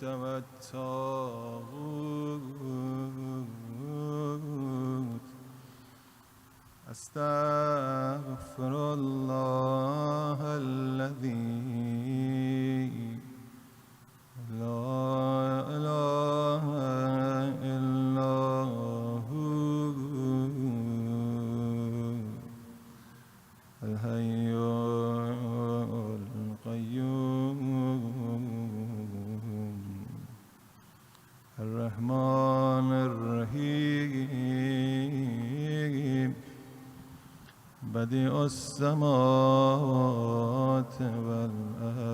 الجبت والطاغوت أستغفر الله الذي لا إله إلا هو الحي القيوم الرحمن الرحيم بديع السماوات والأرض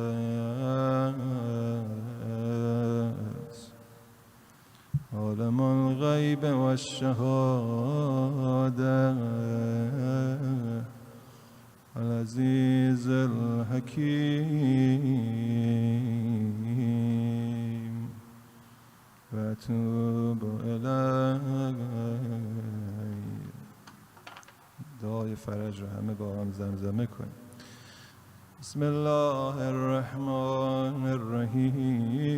عالم الغيب والشهادة العزيز الحكيم وأتوب إليه. دعای فرج رو همه با هم زمزمه کنیم. بسم الله الرحمن الرحیم.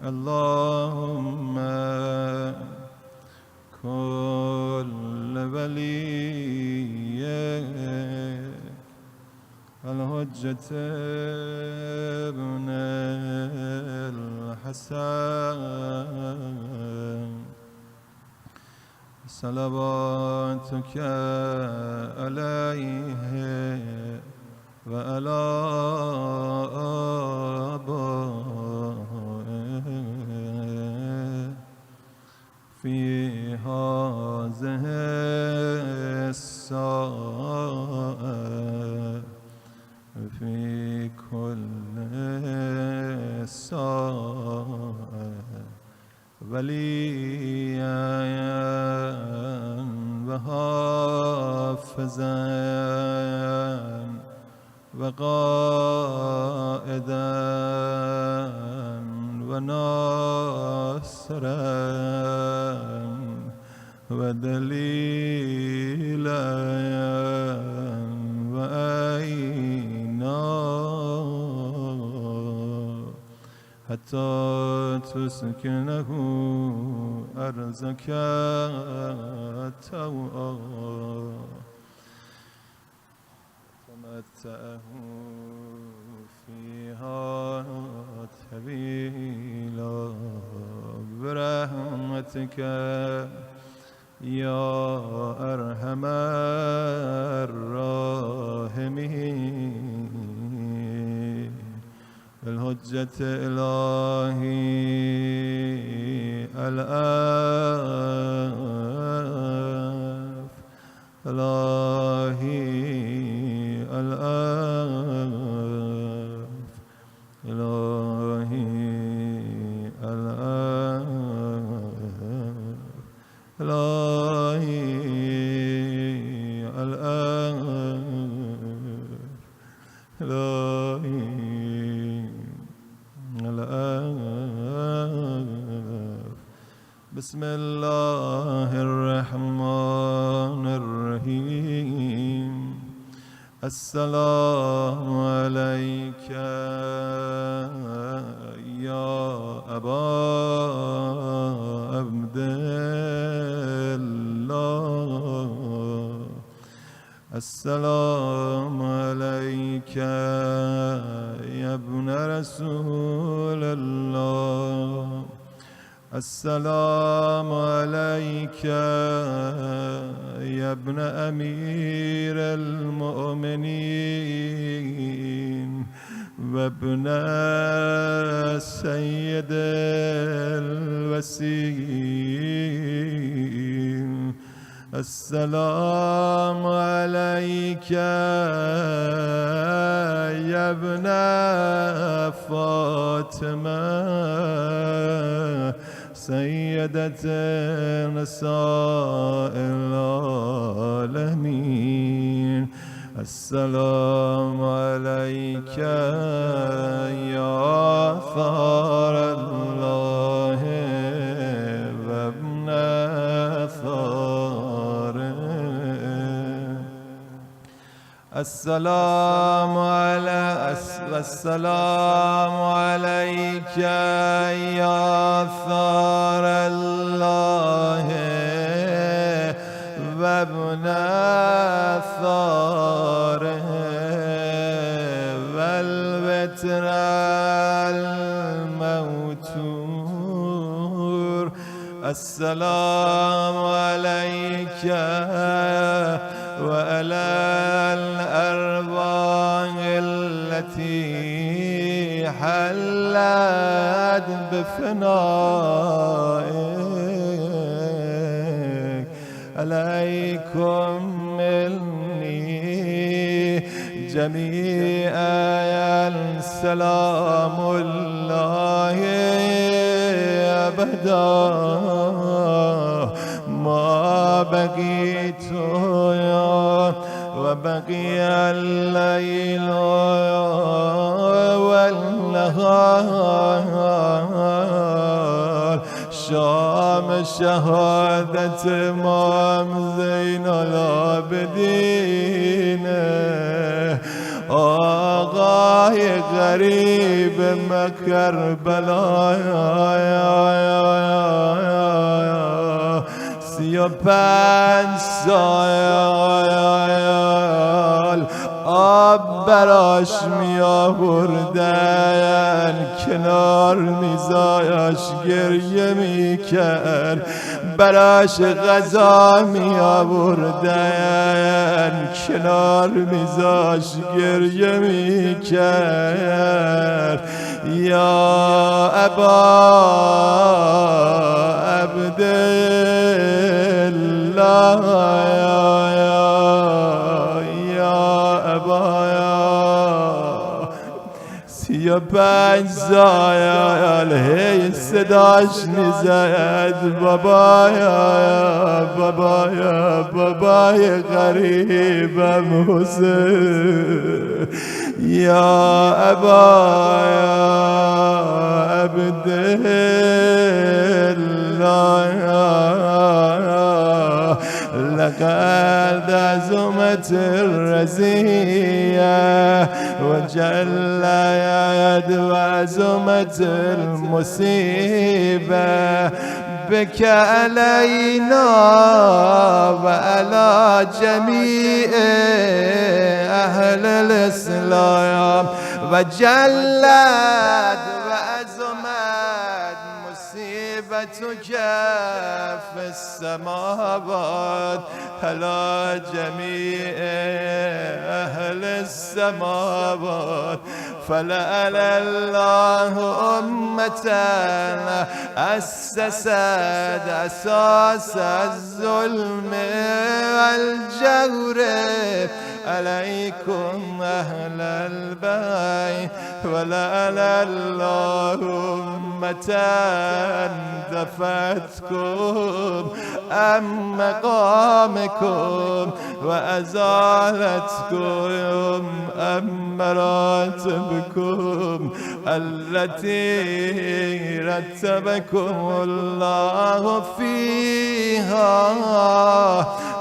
اللهم كل ولي الحجة ابن الحسن صلواتك عليه وعلى آبائه في هذه الساعة في كل ساعة وليا وحافظا وقائدا وناصرا ودليلا وعينا حتى تسكنه أرضك طوعا تمتعه فيها طويلا برحمتك يا أرحم الراحمين. الحجة إلهي الآف إلهي الآف إلهي الآف إلهي الآف إلهي بسم الله الرحمن الرحيم. السلام عليك يا أبا عبد الله. السلام عليك يا ابن رسول الله. السلام عليك يا ابن أمير المؤمنين وابن سيد الوسيم. السلام عليك يا ابن فاطمة سيدة نساء العالمين. السلام عليك يا ثار الله وابن ثاره. السلام عليك یا ثار الله و ابن ثاره و الوتر الموتور السلام علیک و علی الارواح التي حلت بفنائك عليكم مني جميعا سلام الله أبدا ما بقيت وبقي الليل والنهار شام شهادت امام زین العابدین آقای غریب کربلا 35 سال آب براش می آوردن کنار میزایش گریه می کرد براش غذا می آوردن کنار میزاش گریه می کرد یا ابا عبدالله یا ابا 35 سال هی صداش میزد بابای غریبم حسین یا ابا عبدالله لقد عظمت الرزية وجل يد وعظمت المصيبة بك علينا وعلى جميع أهل الإسلام وجلت وعظمت مصيبتك في السماوات على جميع أهل السماوات فلعل الله أمة أسست أساس الظلم والجور عليكم أهل البيت ولعن الله أمة دفتكم عن مقامكم وأزالتكم عن مراتبكم التي رتبكم الله فيها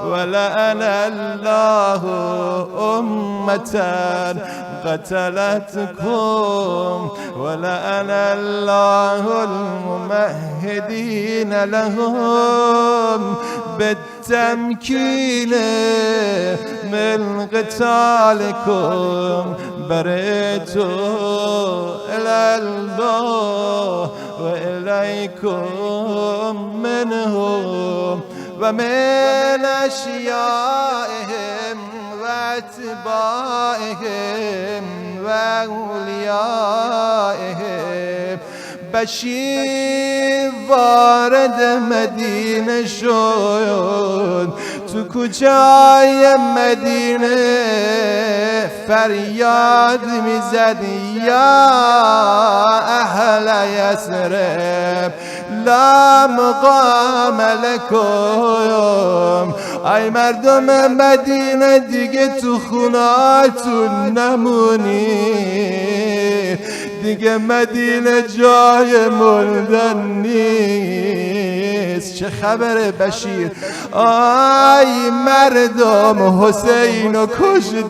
ولعن الله أمة قتلتكم ولعن الله الممهدين لهم بالتمكين من قتالكم برئت إلى الله وإليكم منهم ومن أشيائهم واتباعهم وأوليائهم بشیر وارد مدینه شد تو کوچه‌های مدینه فریاد میزد یا اهل یثرب لا مقام لکم ای مردم مدینه دیگه تو خونه‌تون نمونی دیگه مدینه جای موندن نیست چه خبره بشیر آی مردم حسینو کشتن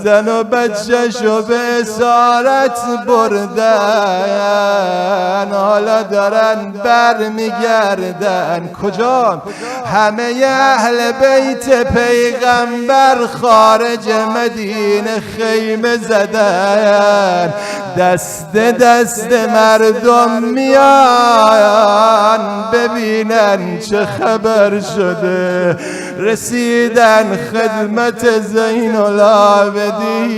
زن و بچه‌شو به اسارت بردن، حالا دارن برمیگردن کجا؟ همه اهل بیت پیغمبر خارج مدینه خیمه زدن، دست دست مردم میان ببینن چه خبر شده. رسیدن خدمت زین العابدین،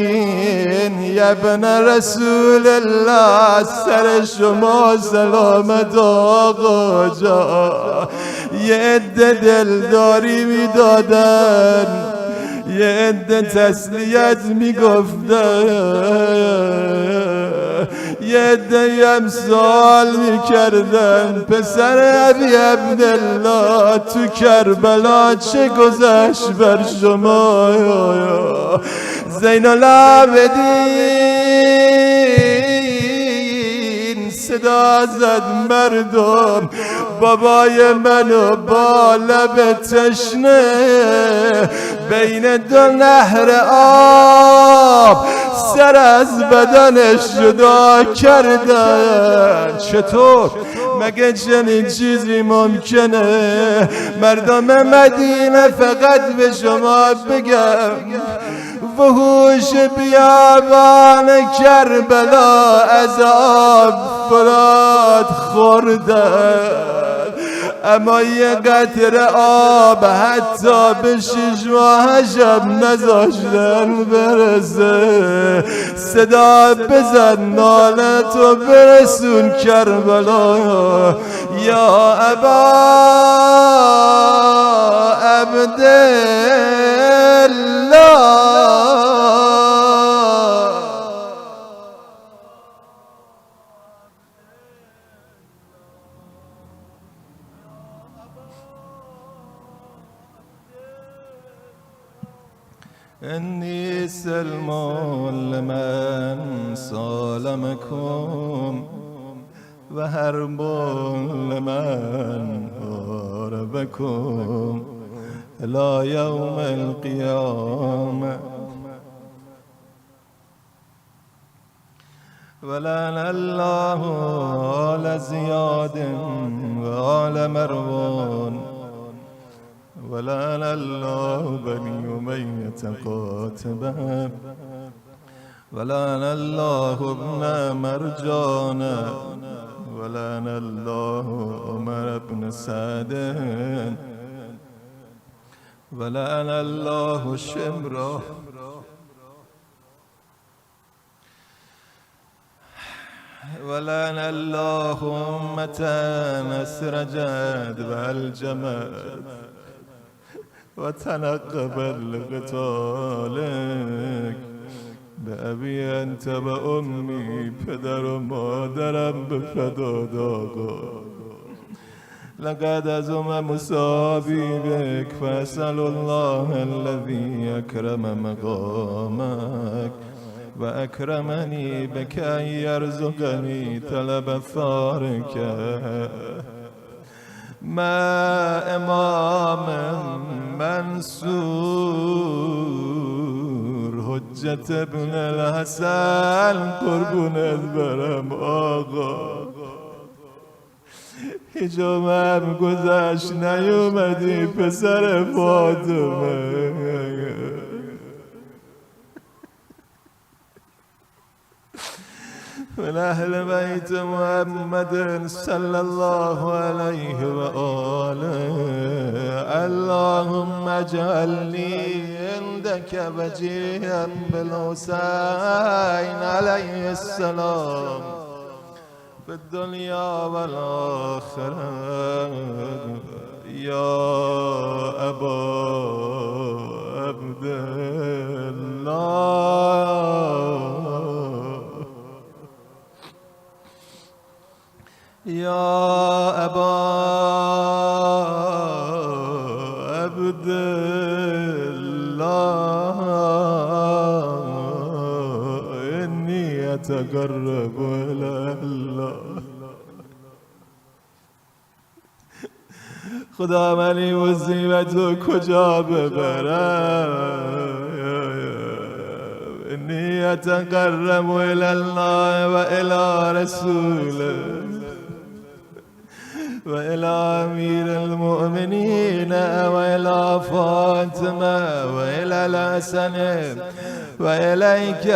یا ابن رسول الله سر شما سلامت آقا جا. یه عده دلداری میدادن، یه عده تسلیت میگفتن، یه عده هم سوال میکردن پسر ابی عبدالله تو کربلا چه گذشت بر شما؟ زین العابدین صدا زد مردم، بابای منو با لب تشنه بین دو نهر آب سر از بدنش جدا کردن. چطور؟ مگه چنین چیزی ممکنه؟ مردم مدینه فقط به شما بگم وحوش بیابان کربلا از آب فرات خوردن، اما یه قطره آب حتی به 6 ماهشم نذاشتن برسه. صدا بزن نالتو برسون کربلا، یا ابا عبدالله. إني سلم لمن سالمكم وحرب لمن حاربكم إلى يوم القيامة. ولعن الله آل زياد وآل مروان، ولعن الله بني أمية قاتبا، ولعن الله ابن مرجان، ولعن الله عمر بن سعد، ولعن الله شمرا، ولعن الله أمة أسرجت والجمت وتنقب لقتالك بأبي أنت وأمي، پدر و مادرم به فداد آقا. لقد أزم مساوي بك فأسأل الله الذي أكرم مقامك وأكرمني بك أن يرزقني طلب ثارك ما امام منصور حجت ابن الحسن قربونت برم آقا. هیچ عمرم گذشت نیومدی پسر فاطمه، من أهل بيت محمد صلى الله عليه وآله. اللهم اجعلني عندك وجيها بالحسين عليه السلام في الدنيا والآخرة، يا أبا عبد الله، يا أبا عبد الله، إني أتقرب إلى الله. خدا منی مصیبتو کجا ببرم؟ إني أتقرب إلى الله وإلى رسوله وإلى أمير المؤمنين وإلى فاطمة وإلى الحسن وإليك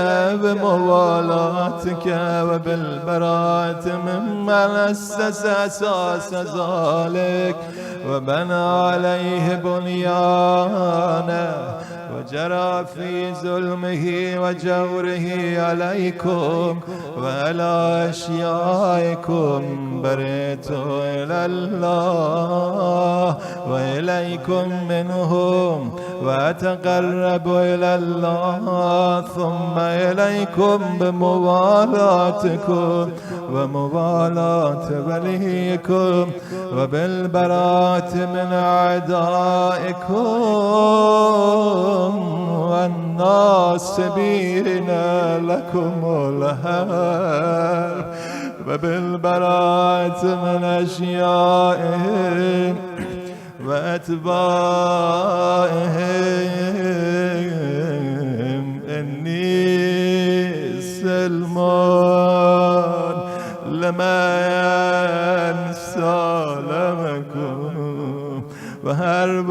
بموالاتك وبالبراءة ممن أسس أساس ذلك وبنى عليه بنيانه وجرى في ظلمه وجوره عليكم وعلى أشيائكم برئت إلى الله وإليكم منهم وأتقرب إلى الله ثم إليكم بموالاتكم وموالاة وليكم وبالبراءة من أعدائكم والناصبين لكم الهر وبالبراءة من أشيائهم وأتباعهم إني سلمان لمن سالمكم وحرب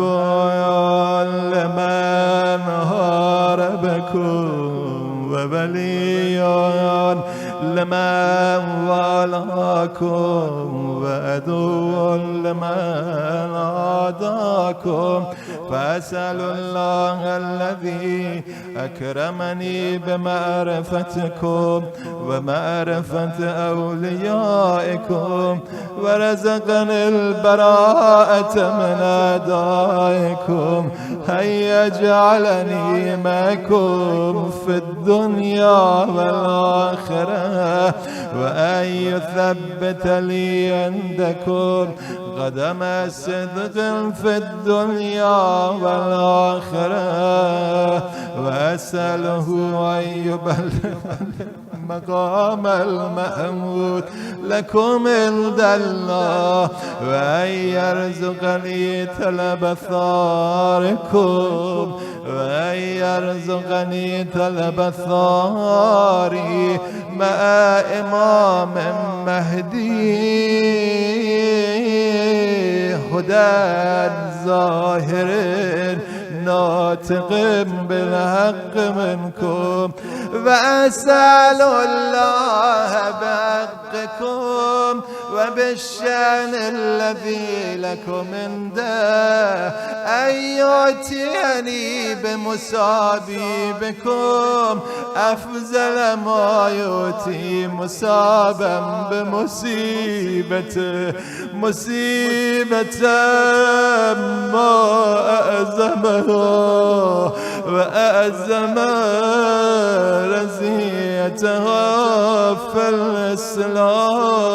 لمن حاربكم وولي لمن والاكم وعدو لمن عاداكم فأسأل الله الذي أكرمني بمعرفتكم ومعرفة أوليائكم ورزقني البراءة من أعدائكم أن يجعلني معكم في الدنيا والآخرة وأن يثبت لي عندكم قدم صدق في الدنيا والآخرة وأسأله أن يبلغ مقام المحمود لكم عند الله وأن يرزقني طلب ثاركم وأن يرزقني طلب ثاري مع إمام مهدي هدى ظاهر ناطق بالحق منكم وأسأل الله بحقكم وبالشأن الذي لكم عنده أن يؤتيني بمصابي بكم أفضل ما يؤتي مصابا بمصيبته مصيبة ما أعظمها وأعظم رزيتها في الإسلام.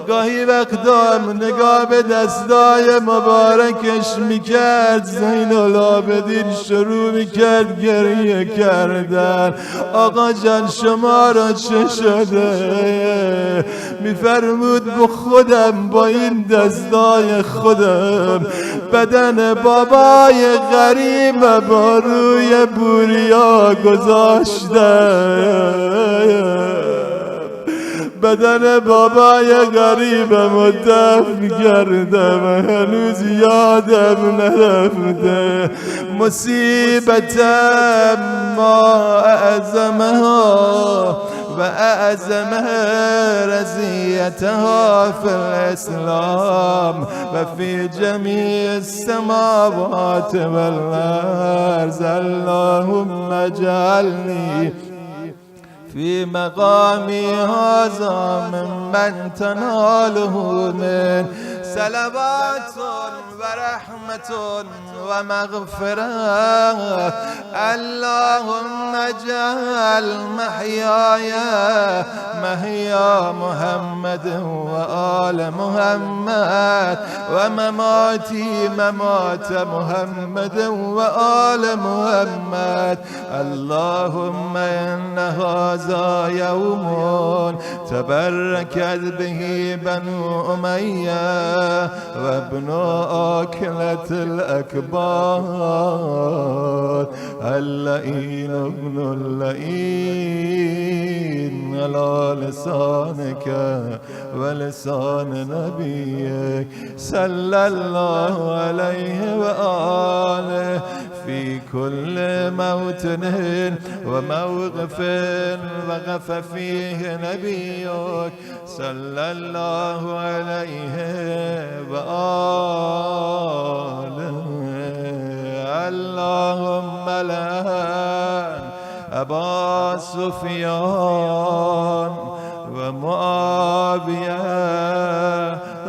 گاهی وقتا نگاه به دستای مبارکش میکرد، زین العابدین شروع میکرد گریه کردن. آقا جان شما را چه شده؟ میفرمود با خودم، با این دستای خودم بدن بابای غریب با روی بوریا گذاشتم. بدن بابای غریبم رو دفن کردم، هنوز یادم نرفته. مصیبتم ما اعظمها و اعظم رضیتها فی الاسلام و فی جمیع السماوات والارض. اللهم اجعلنی في مقامي هذا ممن تناله من صلوات ورحمة ومغفرة. اللهم اجعل محياي محيا محمد وآل محمد ومماتي ممات محمد وآل محمد. اللهم إن هذا يوم تبركت به بنو أمية وابن آكلة الأكباد اللئين ابن اللئين على لسانك ولسان نبيك صلى الله عليه وآله في كل موطن وموقف وقف فيه نبيك صلى الله عليه وآله. اللهم لعن أبا سفيان ومعاوية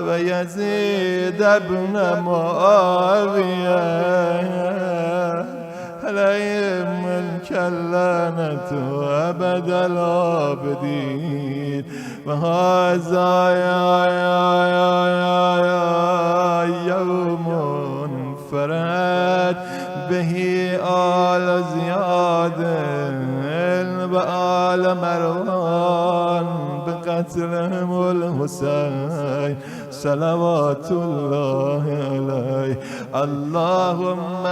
ويزيد بن معاوية عليهم اللعنة أبد العابدين. وهذا يوم فرد به آل زياد وآل مروان بقتلهم الحسين صلوات الله عليه. اللهم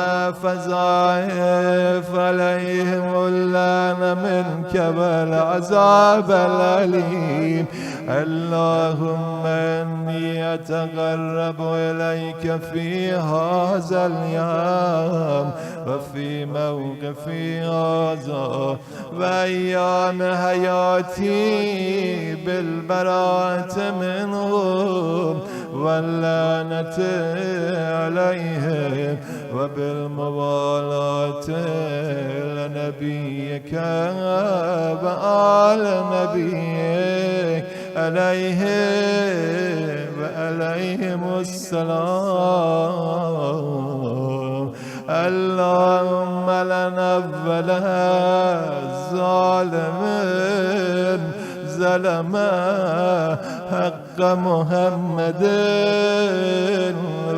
فزائف عليهم اللعن منك والعذاب الأليم. اللهم إني أتقرب إليك في هذا اليوم وفي موقفي هذا وأيام حياتي بالبراءة منهم واللعنة عليهم وبالموالاة لنبيك وآل نبيك عليه وعليهم السلام. اللهم لنبل الظالم ظلم حق محمد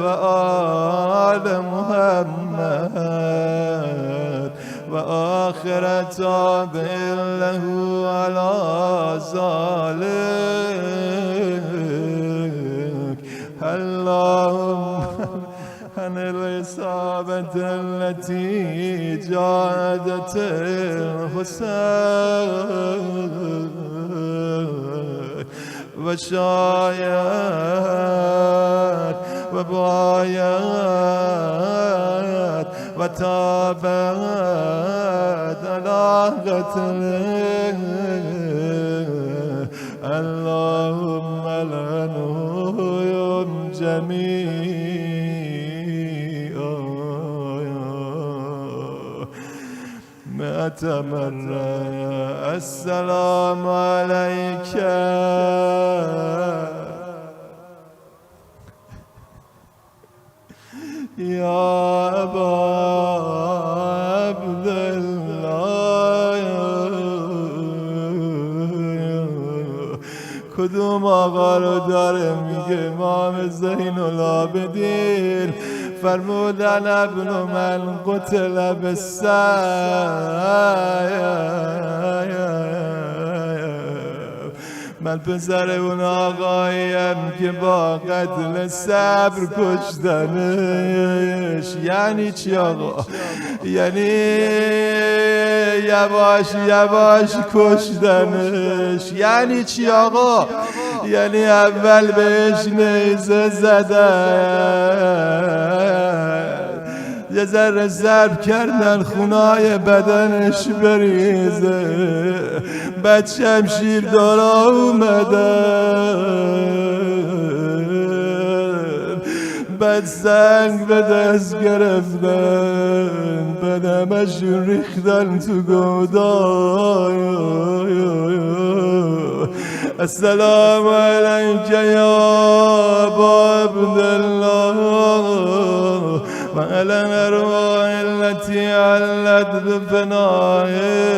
وآل محمد وآخر تابع له على ذلك. اللهم عن الإصابة التي جاءت الحسين وشايات وبايات وتابت على قتله. اللهم لعنهم جميعا 100 مرة. السلام عليك يا أبا عبد الله. کدوم آقا رو داره میگه امام زین العابدین فرمودن ابن من قتل بالسیف. من پسر اون آقاییم که با قتل صبر کشتنش. یعنی چی آقا؟ یعنی یواش یواش کشتنش. یعنی چی آقا؟ یعنی اول بهش نیزه زدن، یه ذره ضرب کردن خونای بدنش بریزه، بعد شمشیر دارا اومدن، بعد سنگ به دست گرفتن، بعد همشون ریختن تو گودای. السلام علیک یا ابا عبدالله وعلى الأرواح التي علت بفنائك.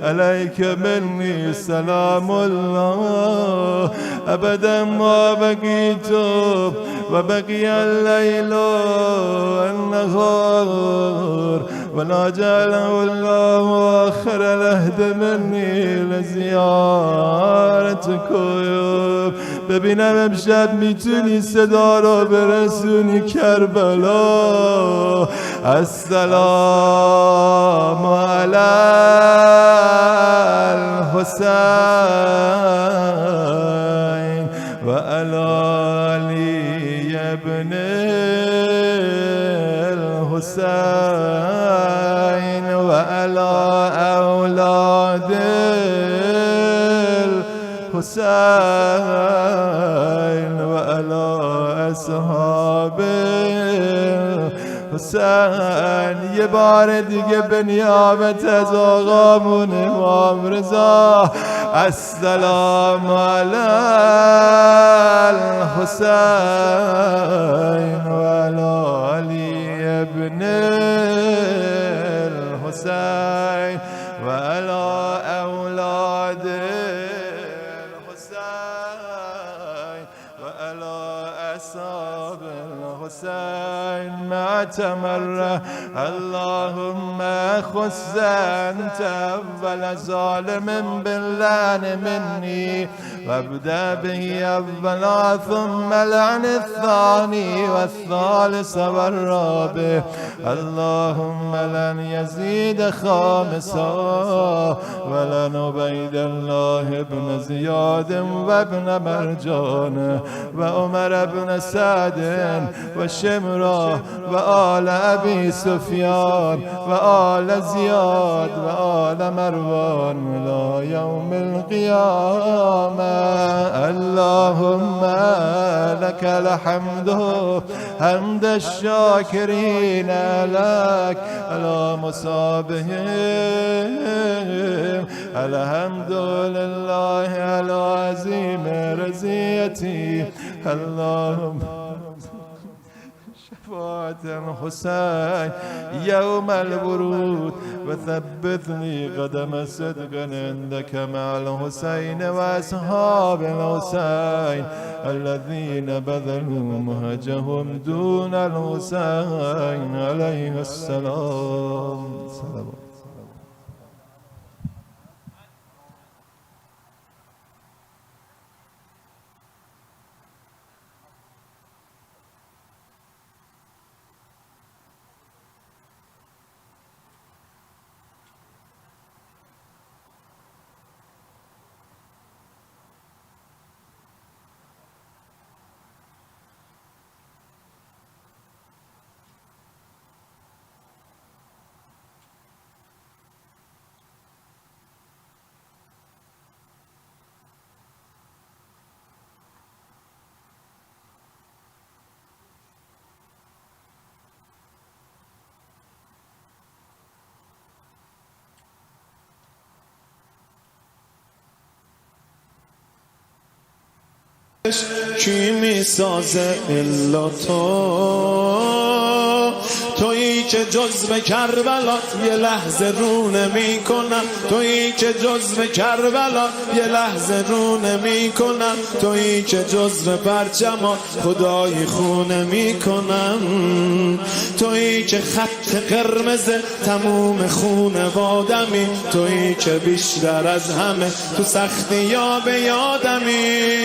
عليك مني سلام الله أبدا ما بقيت وبقي الليل والنهار ولا جعله الله آخر العهد مني لزيارتك. دیدارت کنم. ببینم امشب میتونی صدا رو برسونی کربلا. السلام علی الحسین و علی علی ابن الحسین و علی اولاد الحسین و علی اصحاب حسین. یه بار دیگه به نیابت از آقامون امام رضا السلام علی الحسین و علی علی ابن الحسین و علی اولاد الحسین و علی اصحاب الحسین. ما تمر اللهم خص انت اول ظالم باللعن مني وابدأ به اولا ثم لعن الثاني والثالث والرابع. اللهم لن يزيد خامسا ولن عبيد الله بن زياد وابن مرجان وعمر بن سعد وشمرا وآل أبي سفيان وآل زياد وآل مروان إلى يوم القيامة. اللهم لك الحمد حمد الشاكرين لك على مصابهم. الحمد لله على عظيم رزيتي. اللهم شفاعة الحسين يوم الورود وثبتني قدم صدق عندك مع الحسين وأصحاب الحسين الذين بذلوا مهجهم دون الحسين عليه السلام. کی می سازه الا تو، تویی که جزو کربلا یه لحظه رو نمی کنم، تویی که جزو کربلا یه لحظه رو نمی کنم، تویی که جزو پرچمات خدای خون نمی کنم، تویی که خط قرمز تموم خونوادمی، تویی که بیشتر از همه تو سختی یا به یادمی.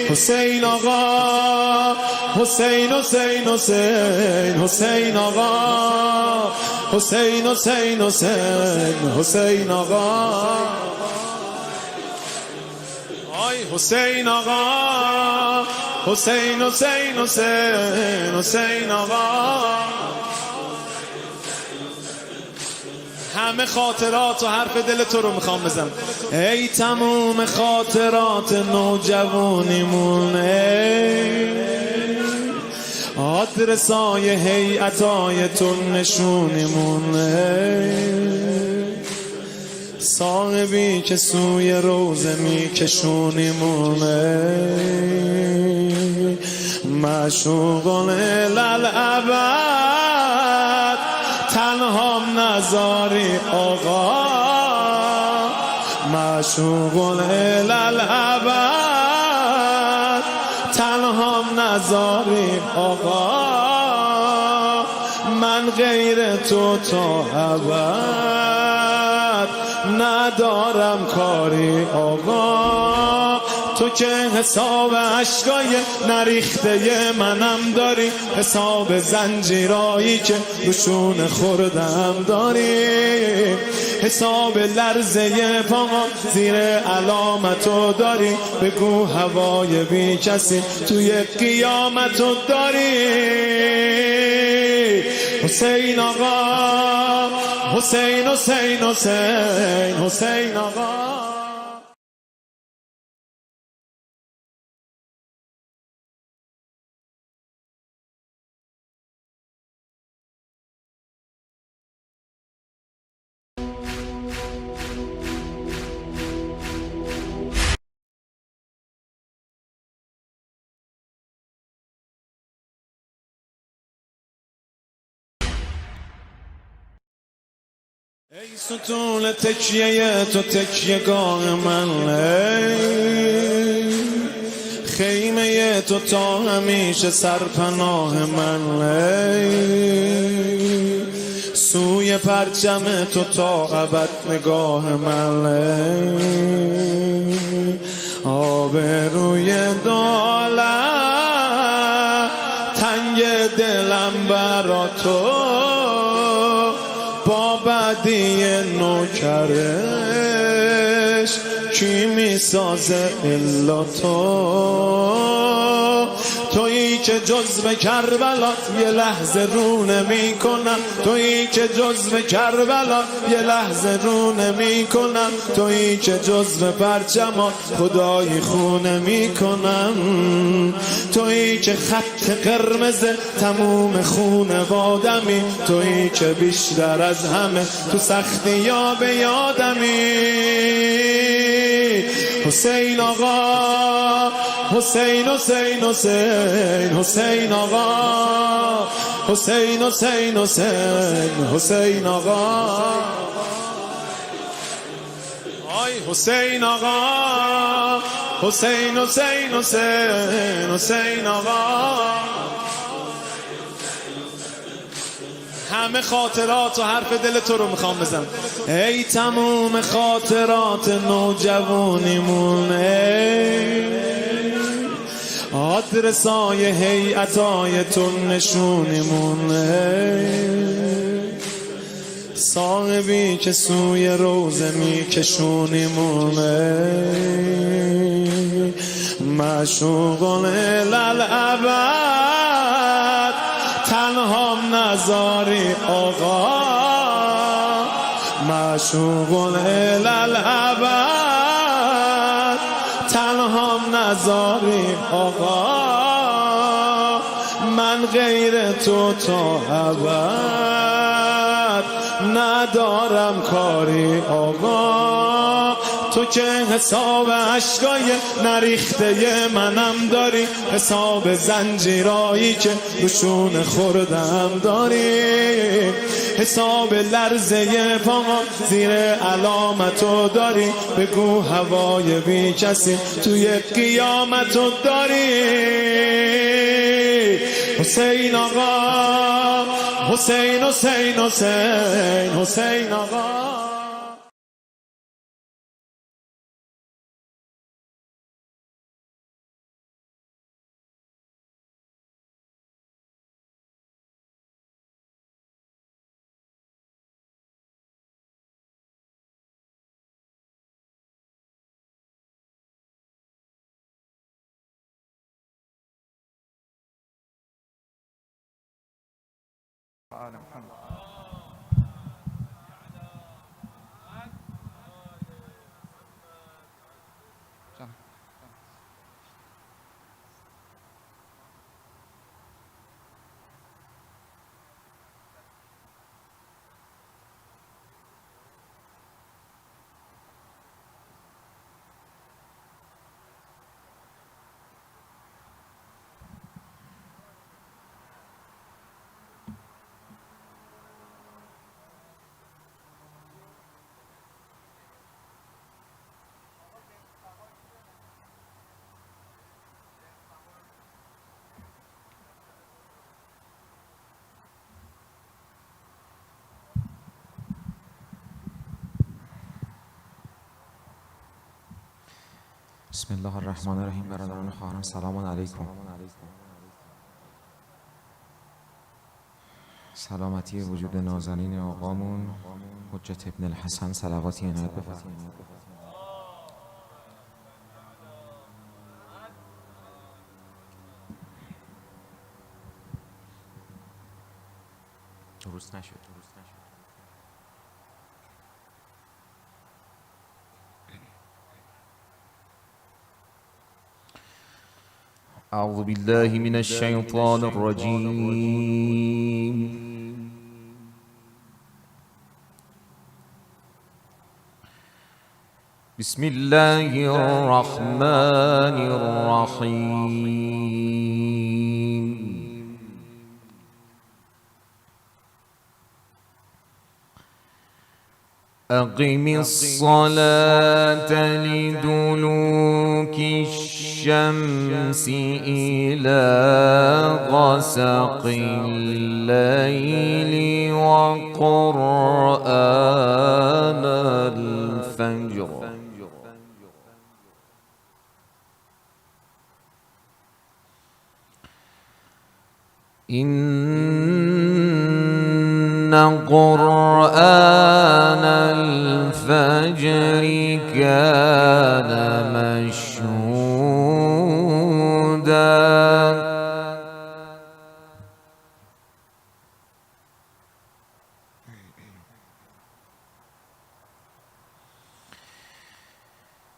حسین آقا، حسین حسین حسین حسین آقا، حسین حسین حسین حسین آقا، آی حسین آقا، حسین حسین حسین حسین آقا. همه خاطرات و حرف دل تو رو میخوام بزنم. ای تموم خاطرات نوجوانیمون، ای آدرسای هیئتای تو نشونیمون، ای صاحبی که سوی روزه میکشونیمون، ای معشوقان للابد تنهام نزاری آقا، معشوقون للابد تنهام نزاری آقا. من غیر تو تا ابد ندارم کاری آقا، تو که حساب عشقای نریخته منم داری، حساب زنجیرایی که روشون خوردم داری، حساب لرزه پاها زیر علامتو داری، بگو هوای بی کسی توی قیامتو داری. حسین آقا، حسین حسین حسین حسین آقا. ای ستون تکیه تو تکیه گاه من، ای خیمه تو تا همیشه سرپناه من، ای سوی پرچم تو تا ابد نگاه من، ای آبروی دولت تنگ دلم برا تو، با بدی نوکرش کی میسازه الا تو، تویی که جزو کربلا یه لحظه رو نمی کنم، تویی که جزو کربلا یه لحظه رو نمی کنم، تویی که جزو پرچما خدای خونه می کنم، تویی که خط قرمز تموم خونوادمی، تویی که بیشتر از همه تو سختی یا به یادمی. حسین آقا، حسین حسین حسین حسین آقا، حسین حسین حسین حسین آقا، آی حسین آقا، حسین حسین حسین حسین آقا. همه خاطرات و حرف دل تو رو میخوام بزنم. ای تموم خاطرات نوجوانیمون، ای آدرسای هیئتای تو نشونیمون، ای صاحبی که سوی روزه میکشونیمون، ای معشوقان للابد تنهام نذاری آقا، معشوقان للابد تنهام نذاری آقا، من غیر تو تا ابد ندارم کاری آقا، تو که حساب عشقای نریخته منم داری، حساب زنجیرایی که روشون خوردم داری، حساب لرزه پاها زیر علامتو داری، بگو هوای بی کسی توی قیامتو داری. حسین آقا، حسین حسین حسین حسین آقا. بسم الله الرحمن الرحیم. برادران خواهران سلام علیکم. سلامتی وجود نازنین آقامون حجت ابن الحسن صلواتی عنایت بفرمایید. درست نشد. أعوذ بالله من الشيطان الرجيم. بسم الله الرحمن الرحيم. أقم الصلاة لدلوك الشمس إلى غسق الليل وقرآن الفجر إن قرآن الفجر كان مشهودا.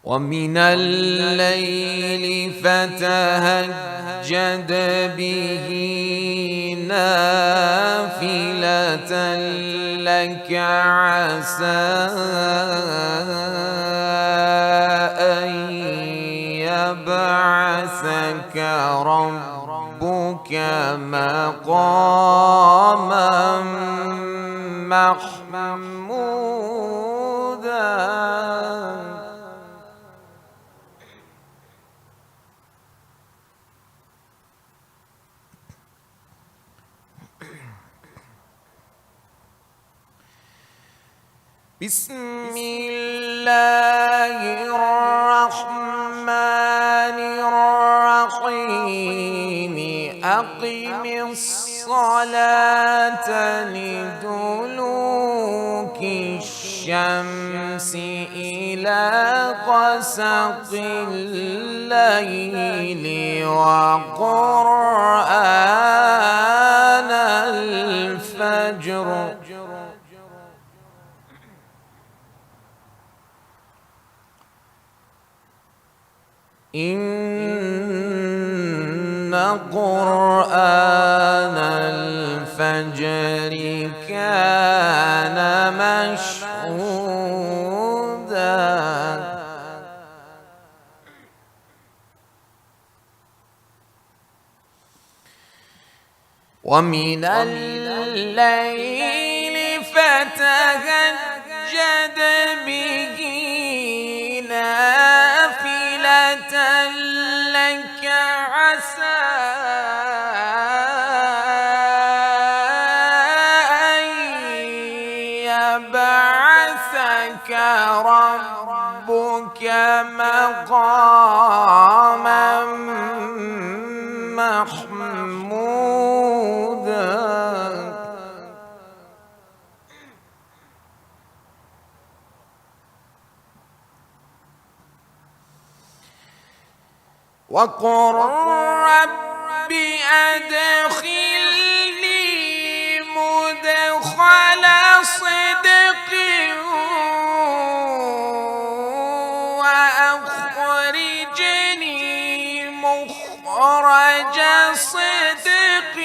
ومن الليل فتهجد به نافلة لك عسى أن يبعثك ربك مقاما محمودا. بسم الله الرحمن الرحيم. أقم الصلاة لدلوك الشمس إلى غسق الليل وقرآن الفجر إن قرآن الفجر كان مشهودا. ومن الليل فتهجد به نافلة لك عسى أن يبعثك ربك مقاما محمودا. وقل رب أدخلني مدخل صدق وأخرجني مخرج صدق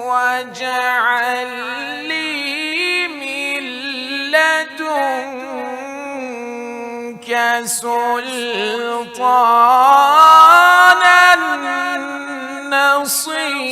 واجعل لي من لدنك سلطانا نصيرا.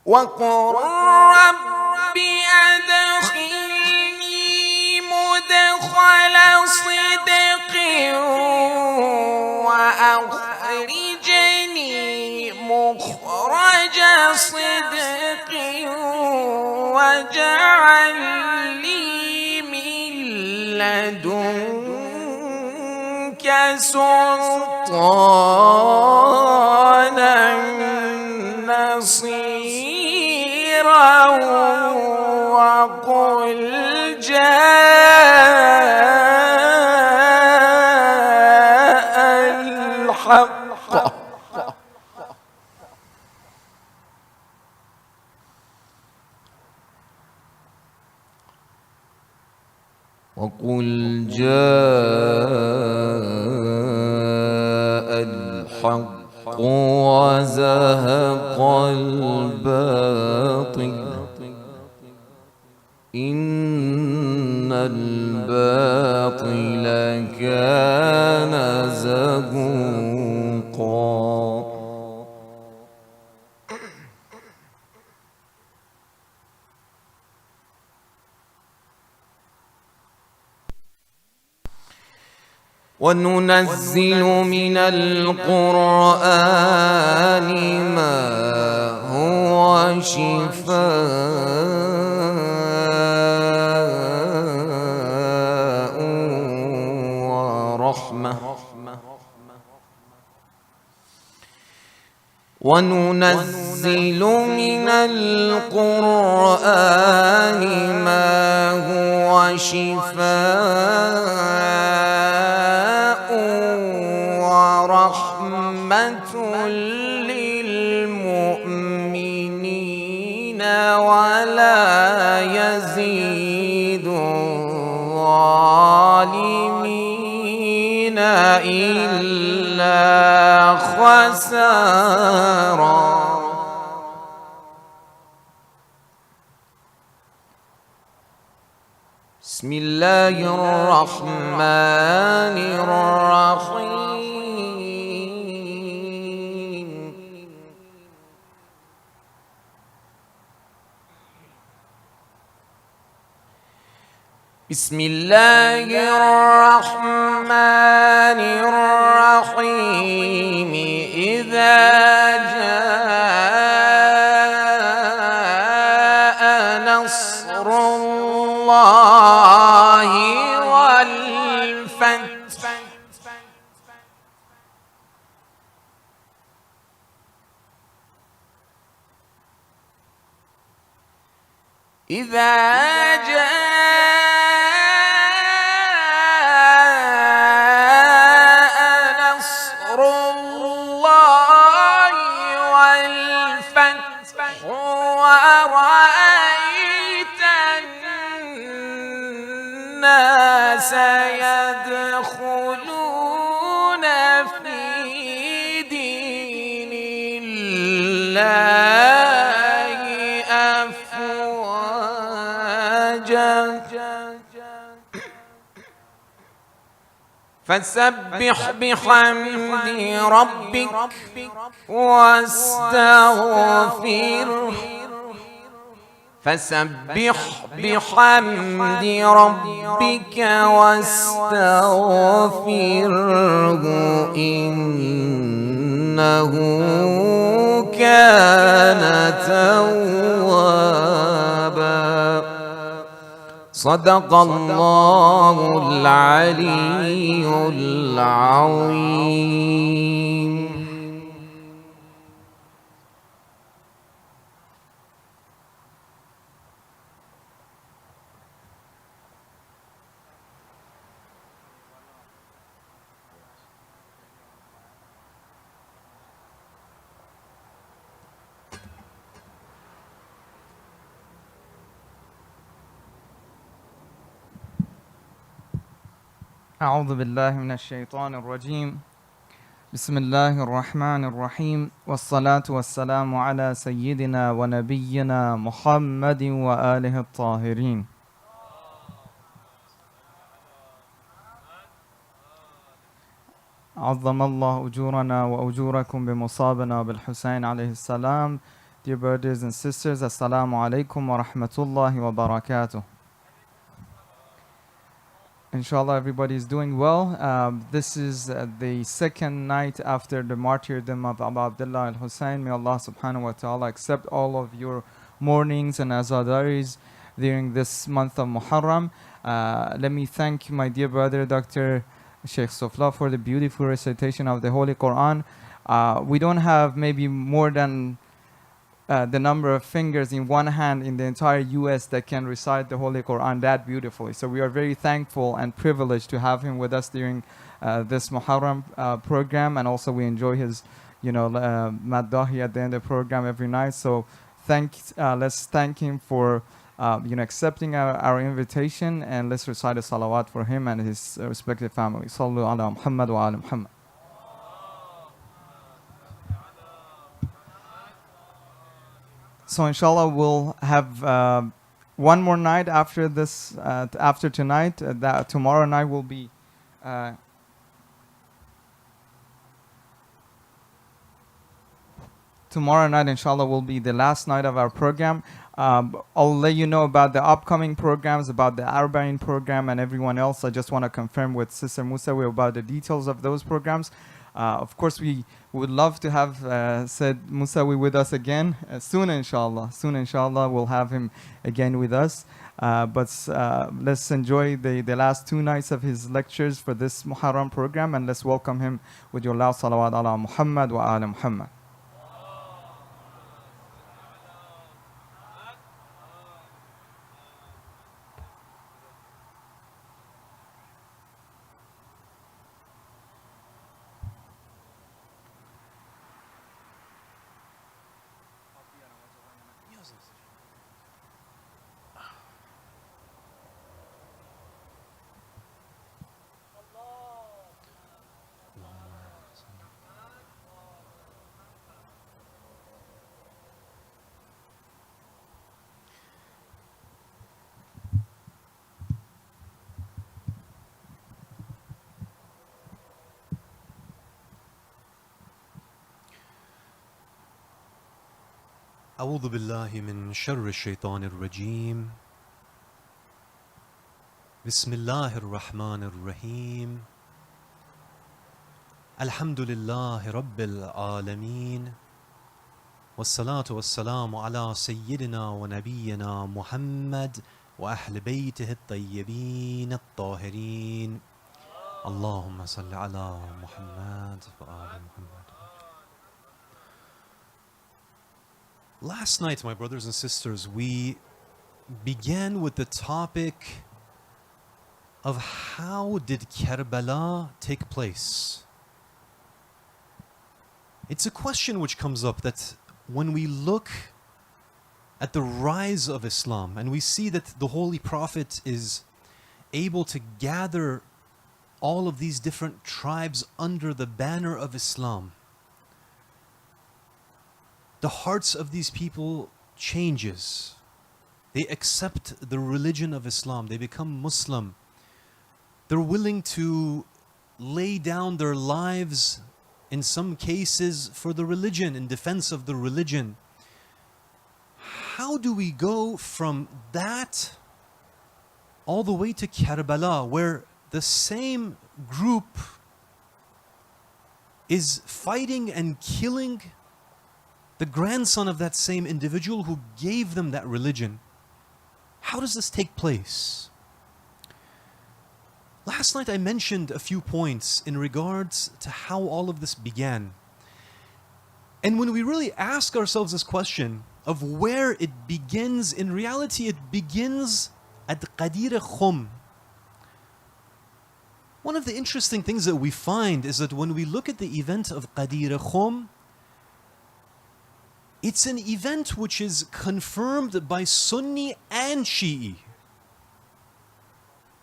وقل رب أدخلني مدخل صدق وأخرجني مخرج صدق واجعل لي من لدنك سلطانا نصيرا وقل جاء الحق وقل جاء الحق وزهق الباطل إن الباطل كان زهوقا. وننزل من القرآن ما هو شفاء ورحمة وننزل من القرآن ما هو شفاء ورحمة للمؤمنين ولا يزيد الظالمين إلا خسارا. بسم الله الرحمن الرحيم. بسم الله الرحمن الرحيم. إذا جاء نصر الله والفتح إذا جاء نصر الله والفتح ورأيت الناس يدخلون في دين الله أفواجا فسبح بحمد ربك واستغفره فسبح بحمد ربك واستغفره إنه كان توابا. صدق الله العلي العظيم. أعوذ بالله من الشيطان الرجيم. بسم الله الرحمن الرحيم، والصلاة والسلام على سيدنا ونبينا محمد وآله الطاهرين. عظم الله أجورنا وأجوركم بمصابنا بالحسين عليه السلام. Dear brothers and sisters, Assalamu alaikum wa rahmatullahi wa barakatuh. Inshallah, everybody is doing well. This is the second night after the martyrdom of Abu Abdullah al-Hussein. May Allah subhanahu wa ta'ala accept all of your mornings and azadaris during this month of Muharram. Let me thank my dear brother, Dr. Sheikh Sofla, for the beautiful recitation of the Holy Quran. We don't have maybe more than the number of fingers in one hand in the entire US that can recite the Holy Quran that beautifully. So we are very thankful and privileged to have him with us during this Muharram program, and also we enjoy his, maddahi at the end of the program every night. So let's thank him for accepting our invitation, and let's recite a salawat for him and his respective family. Sallu ala Muhammad wa ala Muhammad. So inshallah, we'll have one more night after this, after tonight. Tomorrow night will be tomorrow night, inshallah, will be the last night of our program. I'll let you know about the upcoming programs, about the Arba'in program and everyone else. I just want to confirm with Sister Musawi about the details of those programs. Of course, we would love to have Seyyed Musawi with us again soon, inshallah. Soon, inshallah, we'll have him again with us. But let's enjoy the last 2 nights of his lectures for this Muharram program, and let's welcome him with your loud salawat ala Muhammad wa ala Muhammad. أعوذ بالله من شر الشيطان الرجيم بسم الله الرحمن الرحيم الحمد لله رب العالمين والصلاة والسلام على سيدنا ونبينا محمد وأهل بيته الطيبين الطاهرين اللهم صل على محمد وآل محمد. Last night, my brothers and sisters, we began with the topic of how did Karbala take place. It's a question which comes up that when we look at the rise of Islam and we see that the Holy Prophet is able to gather all of these different tribes under the banner of Islam, the hearts of these people changes. They accept the religion of Islam. They become Muslim. They're willing to lay down their lives, in some cases, for the religion, in defense of the religion. How do we go from that all the way to Karbala, where the same group is fighting and killing the grandson of that same individual who gave them that religion? How does this take place? Last night I mentioned a few points in regards to how all of this began. And when we really ask ourselves this question of where it begins, in reality it begins at Qadir Khum. One of the interesting things that we find is that when we look at the event of Qadir Khum, it's an event which is confirmed by Sunni and Shi'i.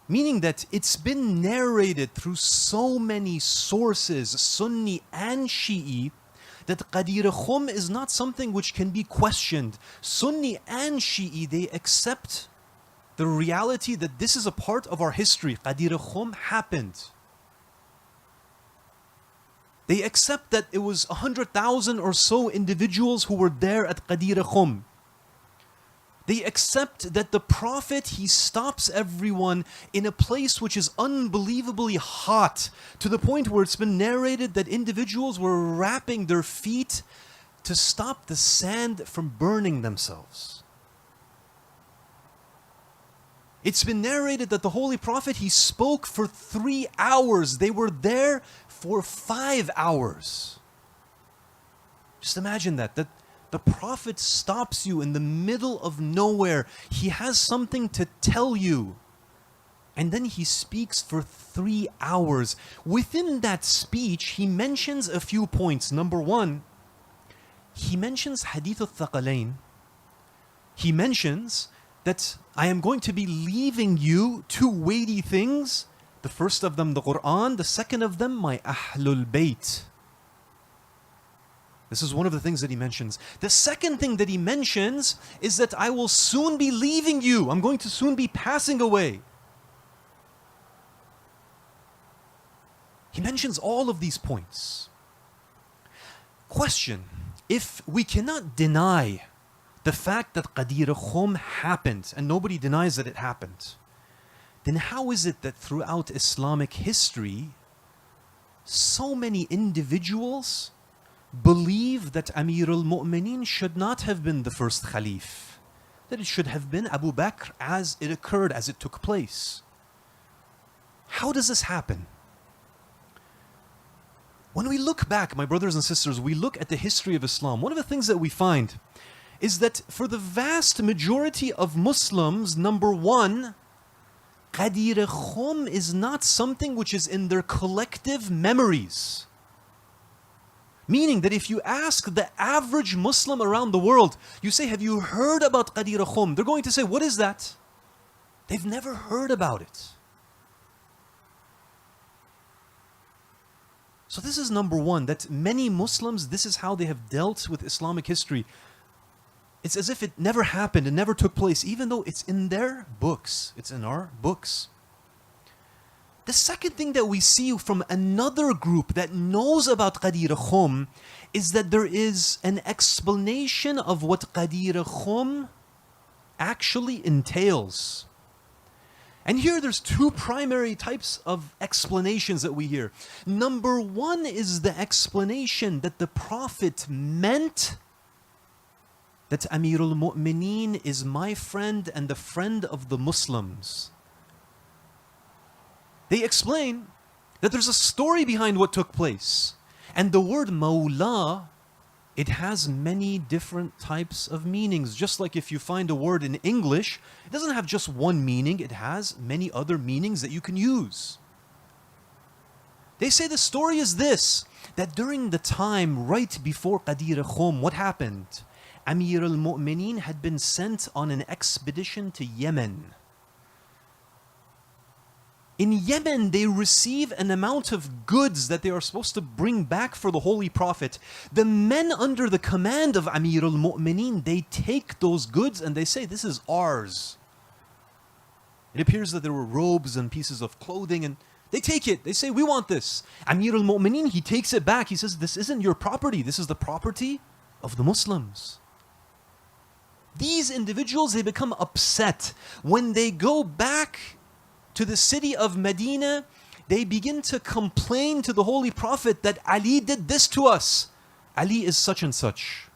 Meaning that it's been narrated through so many sources, Sunni and Shi'i, that Qadir Khum is not something which can be questioned. Sunni and Shi'i, they accept the reality that this is a part of our history. Qadir Khum happened. They accept that it was 100,000 or so individuals who were there at Qadir Khum. They accept that the Prophet, he stops everyone in a place which is unbelievably hot, to the point where it's been narrated that individuals were wrapping their feet to stop the sand from burning themselves. It's been narrated that the Holy Prophet, he spoke for 3 hours. They were there for 5 hours. Just imagine that the Prophet stops you in the middle of nowhere. He has something to tell you. And then he speaks for 3 hours. Within that speech, he mentions a few points. Number one, he mentions Hadith al-Thaqalain. He mentions that I am going to be leaving you 2 weighty things. The first of them, the Quran. The second of them, my Ahlul Bayt. This is one of the things that he mentions. The second thing that he mentions is that I will soon be leaving you. I'm going to soon be passing away. He mentions all of these points. Question: if we cannot deny the fact that Ghadir Khum happened, and nobody denies that it happened, then how is it that throughout Islamic history, so many individuals believe that Amir al-Mu'mineen should not have been the first Khalif, that it should have been Abu Bakr as it occurred, as it took place? How does this happen? When we look back, my brothers and sisters, we look at the history of Islam, one of the things that we find is that for the vast majority of Muslims, number one, Ghadir Khum is not something which is in their collective memories. Meaning that if you ask the average Muslim around the world, you say, have you heard about Ghadir Khum? They're going to say, what is that? They've never heard about it. So this is number one, that many Muslims, this is how they have dealt with Islamic history. It's as if it never happened, it never took place, even though it's in their books. It's in our books. The second thing that we see from another group that knows about Ghadir Khum is that there is an explanation of what Ghadir Khum actually entails. And here there's 2 primary types of explanations that we hear. Number one is the explanation that the Prophet meant that Amir al-Mu'mineen is my friend and the friend of the Muslims. They explain that there's a story behind what took place. And the word Mawla, it has many different types of meanings. Just like if you find a word in English, it doesn't have just one meaning, it has many other meanings that you can use. They say the story is this, that during the time right before Ghadir Khum, what happened? Amir al-Mu'mineen had been sent on an expedition to Yemen. In Yemen, they receive an amount of goods that they are supposed to bring back for the Holy Prophet. The men under the command of Amir al-Mu'mineen, they take those goods and they say, this is ours. It appears that there were robes and pieces of clothing, and they take it. They say, we want this. Amir al-Mu'mineen, he takes it back. He says, this isn't your property. This is the property of the Muslims. These individuals, they become upset. When they go back to the city of Medina, they begin to complain to the Holy Prophet that Ali did this to us. Ali is such and such.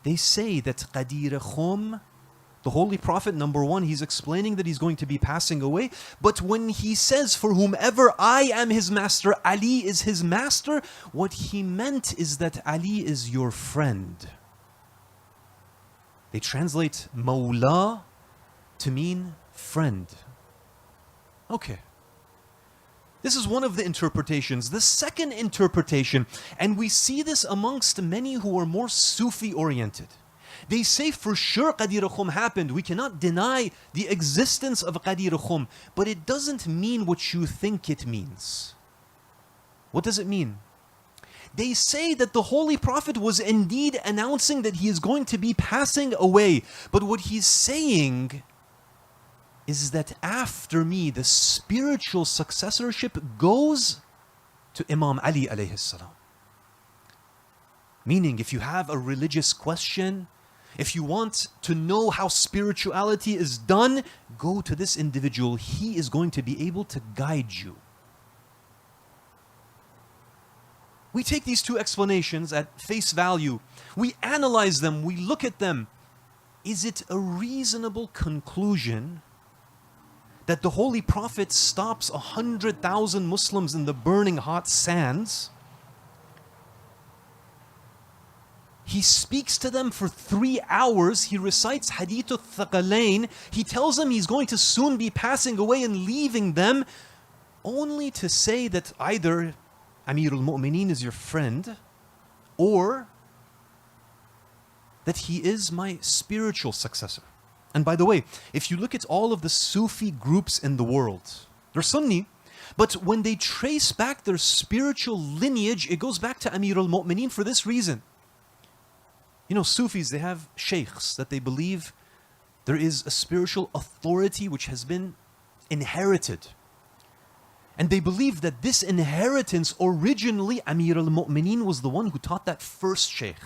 They say that Ghadir Khum, the Holy Prophet, number one, he's explaining that he's going to be passing away. But when he says, for whomever I am his master, Ali is his master, what he meant is that Ali is your friend. They translate Mawla to mean friend. Okay. This is one of the interpretations. The second interpretation, and we see this amongst many who are more Sufi oriented. They say for sure Ghadir Khum happened. We cannot deny the existence of Ghadir Khum, but it doesn't mean what you think it means. What does it mean? They say that the Holy Prophet was indeed announcing that he is going to be passing away, but what he's saying is that after me, the spiritual successorship goes to Imam Ali alayhi salam. Meaning, if you have a religious question, If you want to know how spirituality is done, go to this individual. He is going to be able to guide you. We take these two explanations at face value. We analyze them. We look at them. Is it a reasonable conclusion that the Holy Prophet stops 100,000 Muslims in the burning hot sands? He speaks to them for 3 hours. He recites Hadith al-Thaqalain. He tells them he's going to soon be passing away and leaving them, only to say that either Amir al-Mu'mineen is your friend, or that he is my spiritual successor. And by the way, if you look at all of the Sufi groups in the world, they're Sunni, but when they trace back their spiritual lineage, it goes back to Amir al-Mu'mineen for this reason. You know, Sufis, they have shaykhs that they believe there is a spiritual authority which has been inherited. And they believe that this inheritance, originally Amir al-Mu'mineen was the one who taught that first shaykh,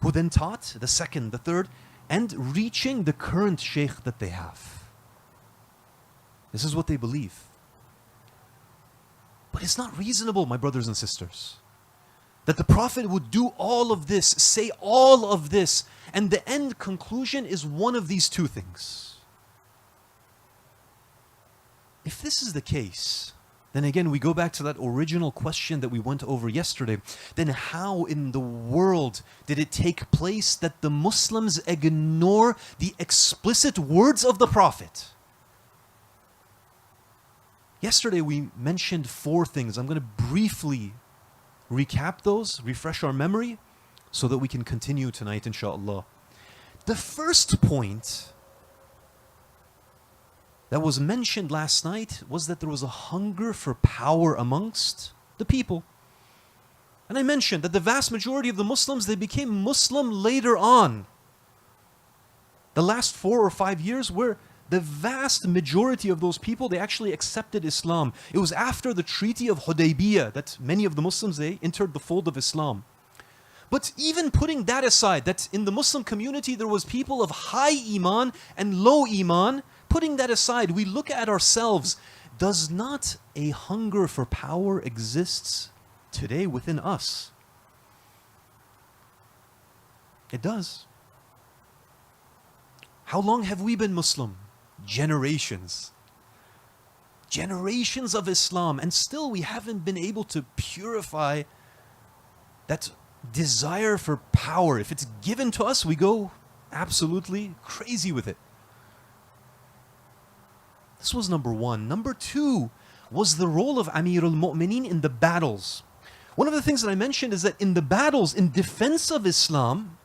who then taught the second, the third, and reaching the current shaykh that they have. This is what they believe. But it's not reasonable, my brothers and sisters, that the Prophet would do all of this, say all of this, and the end conclusion is one of these two things. If this is the case, then again we go back to that original question that we went over yesterday. Then how in the world did it take place that the Muslims ignore the explicit words of the Prophet? Yesterday we mentioned 4 things. I'm going to briefly recap those, refresh our memory, so that we can continue tonight, inshallah. The first point that was mentioned last night was that there was a hunger for power amongst the people. And I mentioned that the vast majority of the Muslims, they became Muslim later on. The last 4 or 5 years where the vast majority of those people, they actually accepted Islam. It was after the Treaty of Hudaybiyah that many of the Muslims, they entered the fold of Islam. But even putting that aside, that in the Muslim community there was people of high iman and low iman, putting that aside, we look at ourselves. Does not a hunger for power exist today within us? It does. How long have we been Muslim? Generations. Generations of Islam, and still we haven't been able to purify that desire for power. If it's given to us, we go absolutely crazy with it. This was number 1. Number 2 was the role of Amir al-Mu'mineen in the battles. One of the things that I mentioned is that in the battles, in defense of Islam,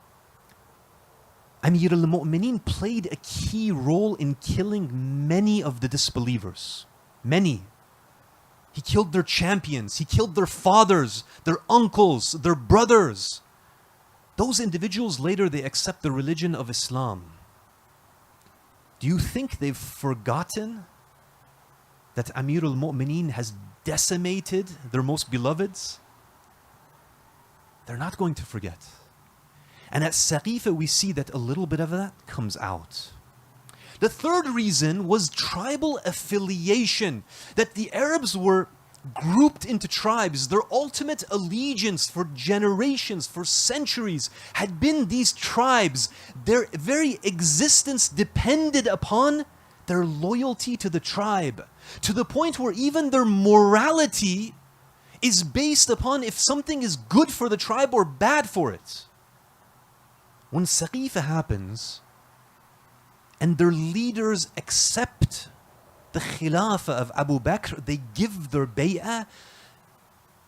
Amir al-Mu'mineen played a key role in killing many of the disbelievers. Many. He killed their champions. He killed their fathers, their uncles, their brothers. Those individuals later, they accept the religion of Islam. Do you think they've forgotten that Amir al-Mu'mineen has decimated their most beloveds? They're not going to forget. And at Saqifa, we see that a little bit of that comes out. The third reason was tribal affiliation, that the Arabs were grouped into tribes. Their ultimate allegiance for generations, for centuries, had been these tribes. Their very existence depended upon their loyalty to the tribe, to the point where even their morality is based upon if something is good for the tribe or bad for it. When Saqifa happens, and their leaders accept the Khilafah of Abu Bakr, they give their bay'ah,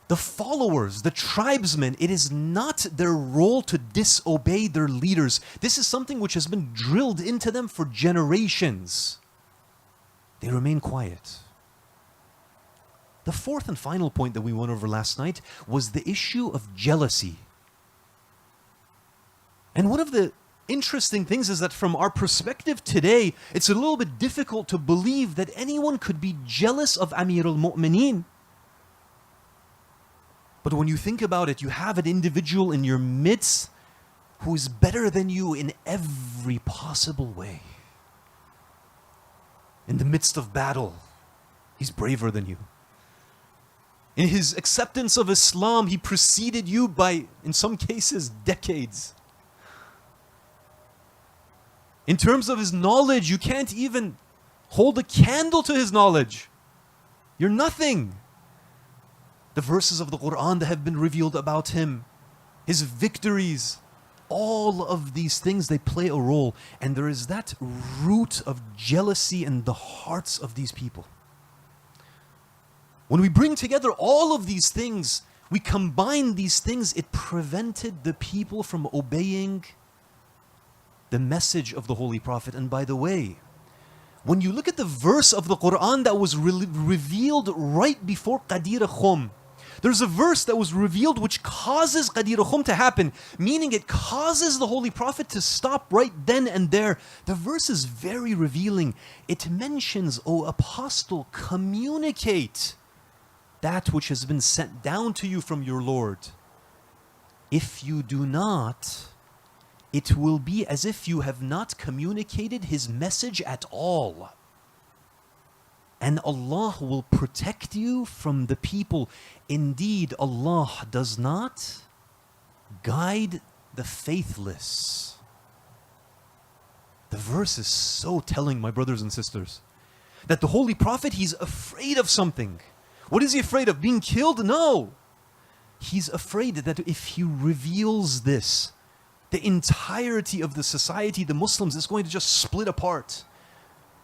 the followers, the tribesmen, it is not their role to disobey their leaders. This is something which has been drilled into them for generations. They remain quiet. The fourth and final point that we went over last night was the issue of jealousy. And one of the interesting things is that from our perspective today, it's a little bit difficult to believe that anyone could be jealous of Amir al-Mu'mineen. But when you think about it, you have an individual in your midst who is better than you in every possible way. In the midst of battle, he's braver than you. In his acceptance of Islam, he preceded you by, in some cases, decades. In terms of his knowledge, you can't even hold a candle to his knowledge. You're nothing. The verses of the Quran that have been revealed about him, his victories, all of these things, they play a role. And there is that root of jealousy in the hearts of these people. When we bring together all of these things, we combine these things, it prevented the people from obeying the message of the Holy Prophet. And by the way, when you look at the verse of the Quran that was revealed right before Qadir Khum, there's a verse that was revealed which causes Qadir Khum to happen, meaning it causes the Holy Prophet to stop right then and there. The verse is very revealing. It mentions, O Apostle, communicate that which has been sent down to you from your Lord. If you do not, it will be as if you have not communicated His message at all. And Allah will protect you from the people. Indeed, Allah does not guide the faithless. The verse is so telling, my brothers and sisters, that the Holy Prophet, he's afraid of something. What is he afraid of? Being killed? No. He's afraid that if he reveals this, the entirety of the society, the Muslims, is going to just split apart.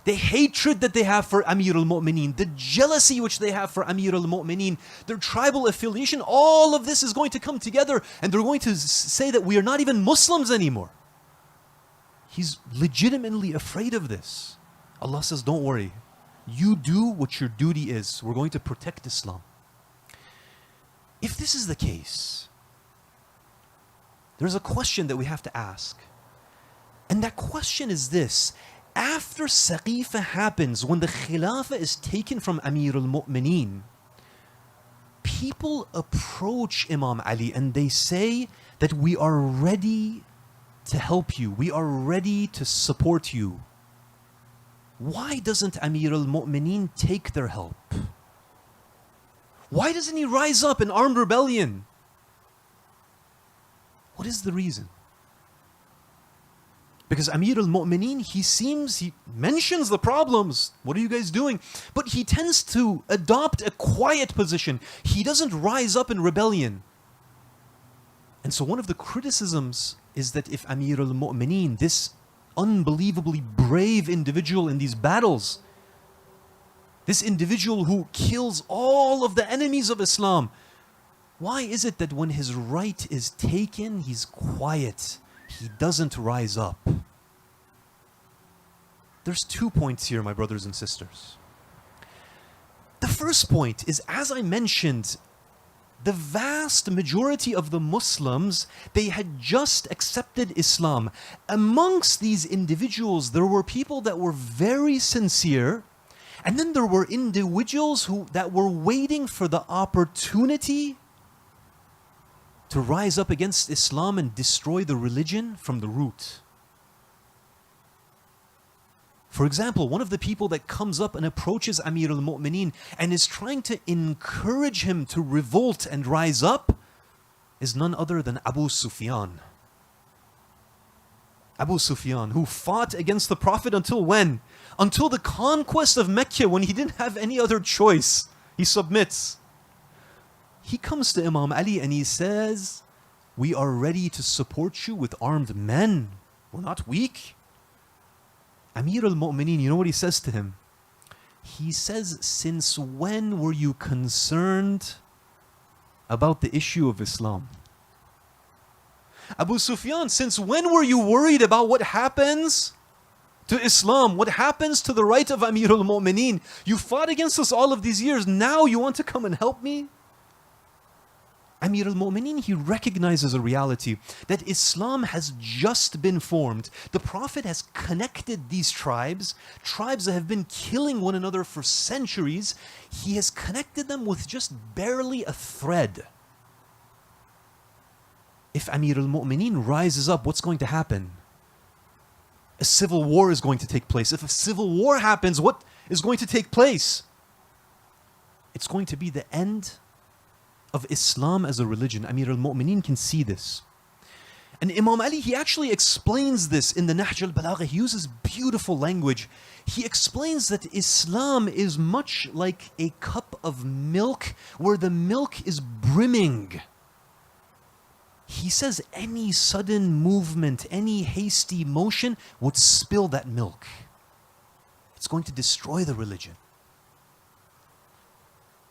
The hatred that they have for Amir al-Mu'mineen, the jealousy which they have for Amir al-Mu'mineen, their tribal affiliation, all of this is going to come together and they're going to say that we are not even Muslims anymore. He's legitimately afraid of this. Allah says, don't worry. You do what your duty is. We're going to protect Islam. If this is the case, there's a question that we have to ask. And that question is this. After Saqifa happens, when the Khilafah is taken from Amir al-Mu'mineen, people approach Imam Ali and they say that we are ready to help you. We are ready to support you. Why doesn't Amir al-Mu'mineen take their help? Why doesn't he rise up in armed rebellion? What is the reason? Because Amir al-Mu'mineen, he mentions the problems. What are you guys doing? But he tends to adopt a quiet position. He doesn't rise up in rebellion. And so one of the criticisms is that if Amir al-Mu'mineen, this unbelievably brave individual in these battles, this individual who kills all of the enemies of Islam, why is it that when his right is taken, he's quiet? He doesn't rise up. There's 2 points here, my brothers and sisters. The first point is, as I mentioned, the vast majority of the Muslims, they had just accepted Islam. Amongst these individuals, there were people that were very sincere, and then there were individuals that were waiting for the opportunity to rise up against Islam and destroy the religion from the root. For example, one of the people that comes up and approaches Amir al-Mu'mineen and is trying to encourage him to revolt and rise up is none other than Abu Sufyan. Abu Sufyan, who fought against the Prophet until when? Until the conquest of Mecca, when he didn't have any other choice. He submits. He comes to Imam Ali and he says, we are ready to support you with armed men. We're not weak. Amir al-Mu'mineen, you know what he says to him? He says, since when were you concerned about the issue of Islam? Abu Sufyan, since when were you worried about what happens to Islam? What happens to the right of Amir al-Mu'mineen? You fought against us all of these years. Now you want to come and help me? Amir al-Mu'mineen, he recognizes a reality that Islam has just been formed. The Prophet has connected these tribes that have been killing one another for centuries. He has connected them with just barely a thread. if Amir al-Mu'mineen rises up, what's going to happen? A civil war is going to take place. If a civil war happens, what is going to take place? It's going to be the end of Islam as a religion. Amir al-Mu'mineen can see this. And Imam Ali, he actually explains this in the Nahj al-Balagha. He uses beautiful language. He explains that Islam is much like a cup of milk where the milk is brimming. He says any sudden movement, any hasty motion would spill that milk. It's going to destroy the religion.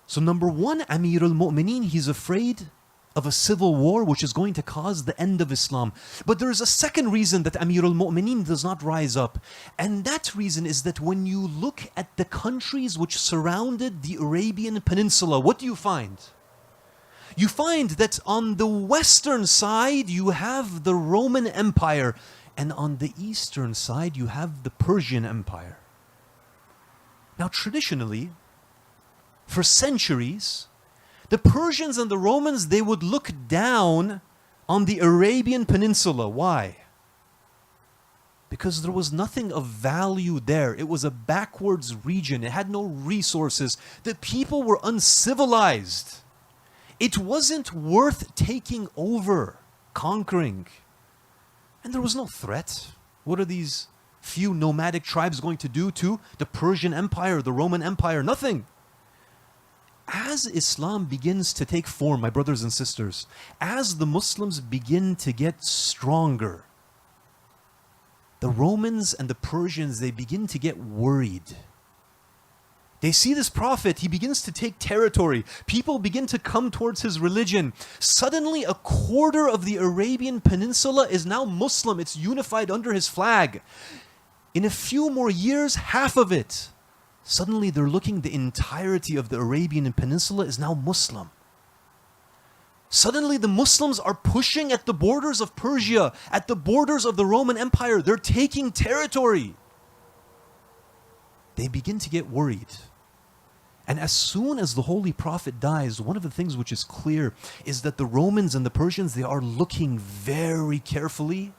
So number one, Amir al-Mu'mineen, he's afraid of a civil war which is going to cause the end of Islam. But there is a second reason that Amir al-Mu'mineen does not rise up. And that reason is that when you look at the countries which surrounded the Arabian Peninsula, what do you find? You find that on the western side you have the Roman Empire, and on the eastern side you have the Persian Empire. Now traditionally, for centuries, the Persians and the Romans, they would look down on the Arabian Peninsula. Why? Because there was nothing of value there. It was a backwards region. It had no resources. The people were uncivilized. It wasn't worth taking over, conquering. And there was no threat. What are these few nomadic tribes going to do to the Persian Empire, the Roman Empire? Nothing. As Islam begins to take form, my brothers and sisters, as the Muslims begin to get stronger, the Romans and the Persians, they begin to get worried. They see this prophet, he begins to take territory. People begin to come towards his religion. Suddenly, a quarter of the Arabian Peninsula is now Muslim. It's unified under his flag. In a few more years, half of it. Suddenly they're looking, the entirety of the Arabian Peninsula is now Muslim. Suddenly the Muslims are pushing at the borders of Persia, at the borders of the Roman Empire. They're taking territory. They begin to get worried. And as soon as the Holy Prophet dies, one of the things which is clear is that the Romans and the Persians, they are looking very carefully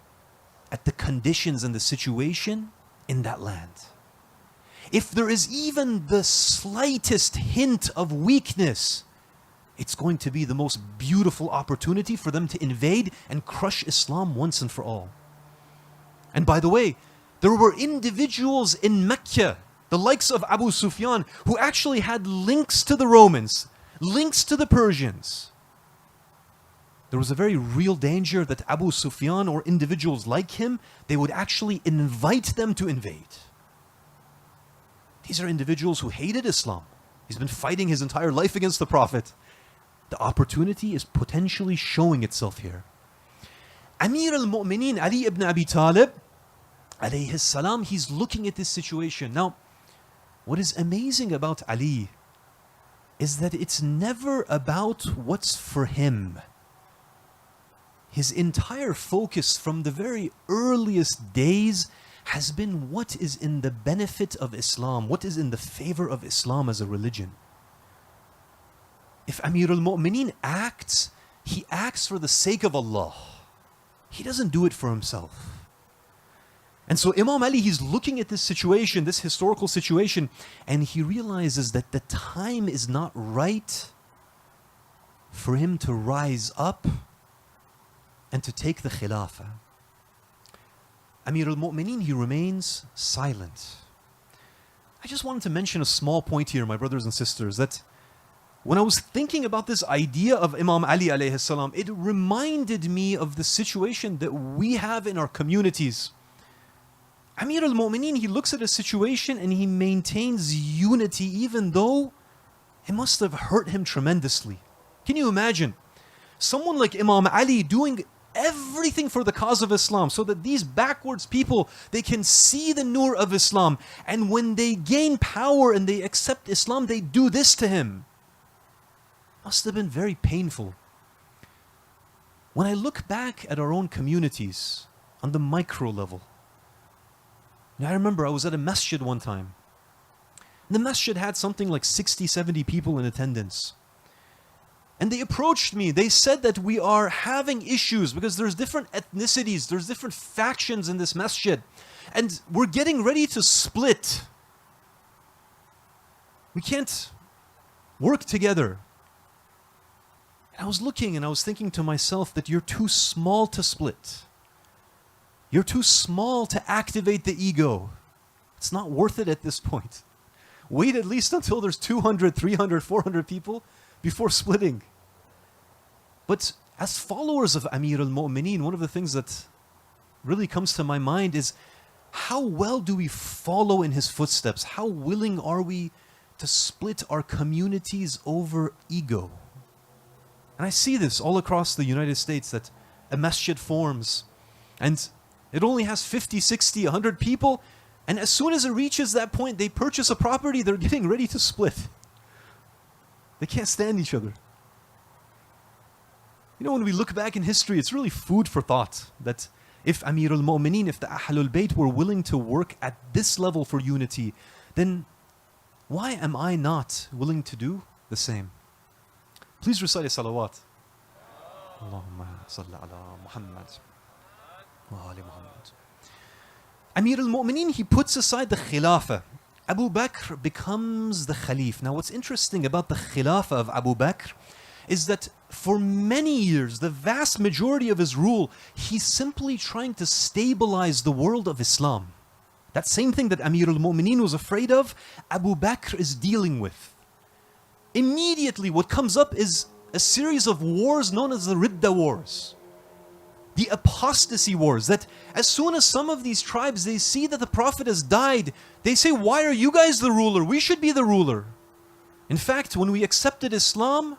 at the conditions and the situation in that land. If there is even the slightest hint of weakness, it's going to be the most beautiful opportunity for them to invade and crush Islam once and for all. And by the way, there were individuals in Mecca, the likes of Abu Sufyan, who actually had links to the Romans, links to the Persians. There was a very real danger that Abu Sufyan or individuals like him, they would actually invite them to invade. These are individuals who hated Islam. He's been fighting his entire life against the Prophet. The opportunity is potentially showing itself here. Amir al-Mu'mineen Ali ibn Abi Talib, alayhi salam, he's looking at this situation. Now, what is amazing about Ali is that it's never about what's for him. His entire focus from the very earliest days has been what is in the benefit of Islam, what is in the favor of Islam as a religion. If Amir al-Mu'mineen acts, he acts for the sake of Allah. He doesn't do it for himself. And so Imam Ali, he's looking at this situation, this historical situation, and he realizes that the time is not right for him to rise up and to take the Khilafah. Amir al-Mu'mineen, he remains silent. I just wanted to mention a small point here, my brothers and sisters, that when I was thinking about this idea of Imam Ali alayhi salam, it reminded me of the situation that we have in our communities. Amir al-Mu'mineen, he looks at a situation and he maintains unity even though it must have hurt him tremendously. Can you imagine? Someone like Imam Ali doing everything for the cause of Islam so that these backwards people, they can see the nur of Islam, and when they gain power and they accept Islam, they do this to him. Must have been very painful. When I look back at our own communities on the micro level, now I remember I was at a masjid one time. The masjid had something like 60, 70 people in attendance. And they approached me. They said that we are having issues because there's different ethnicities, there's different factions in this masjid. And we're getting ready to split. We can't work together. And I was looking and I was thinking to myself that you're too small to split. You're too small to activate the ego. It's not worth it at this point. Wait at least until there's 200, 300, 400 people before splitting. But as followers of Amir al-Mu'mineen, one of the things that really comes to my mind is how well do we follow in his footsteps? How willing are we to split our communities over ego? And I see this all across the United States, that a masjid forms and it only has 50, 60, 100 people, and as soon as it reaches that point, they purchase a property, they're getting ready to split. They can't stand each other. You know, when we look back in history, it's really food for thought that if Amir al-Mu'mineen, if the Ahlul Bayt were willing to work at this level for unity, then why am I not willing to do the same? Please recite a salawat. Allahumma salli ala Muhammad wa ali Muhammad. Amir al-Mu'mineen, he puts aside the Khilafah. Abu Bakr becomes the Khalif. Now what's interesting about the Khilafah of Abu Bakr is that for many years, the vast majority of his rule, he's simply trying to stabilize the world of Islam. That same thing that Amir al-Mu'mineen was afraid of, Abu Bakr is dealing with. Immediately what comes up is a series of wars known as the Ridda Wars. The apostasy wars, that as soon as some of these tribes, they see that the Prophet has died, they say, why are you guys the ruler? We should be the ruler. In fact, when we accepted Islam,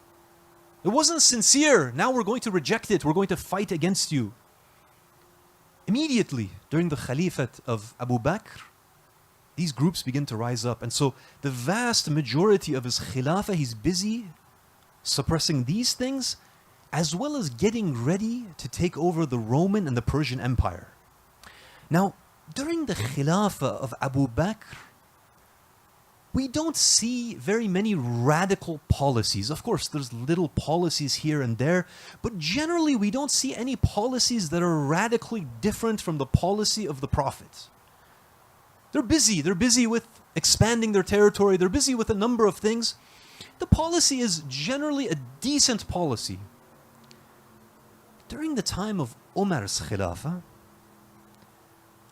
it wasn't sincere. Now we're going to reject it. We're going to fight against you. Immediately, during the Khalifat of Abu Bakr, these groups begin to rise up. And so the vast majority of his Khilafah, he's busy suppressing these things, as well as getting ready to take over the Roman and the Persian Empire. Now, during the Khilafah of Abu Bakr, we don't see very many radical policies. Of course, there's little policies here and there, but generally we don't see any policies that are radically different from the policy of the Prophet. They're busy with expanding their territory, they're busy with a number of things. The policy is generally a decent policy. During the time of Umar's Khilafah,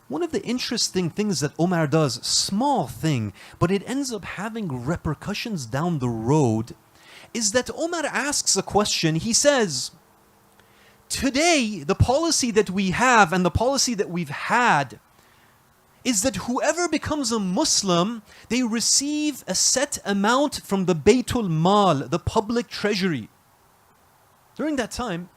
one of the interesting things that Umar does, small thing, but it ends up having repercussions down the road, is that Umar asks a question. He says, today, the policy that we have and the policy that we've had is that whoever becomes a Muslim, they receive a set amount from the Baytul Mal, the public treasury. During that time,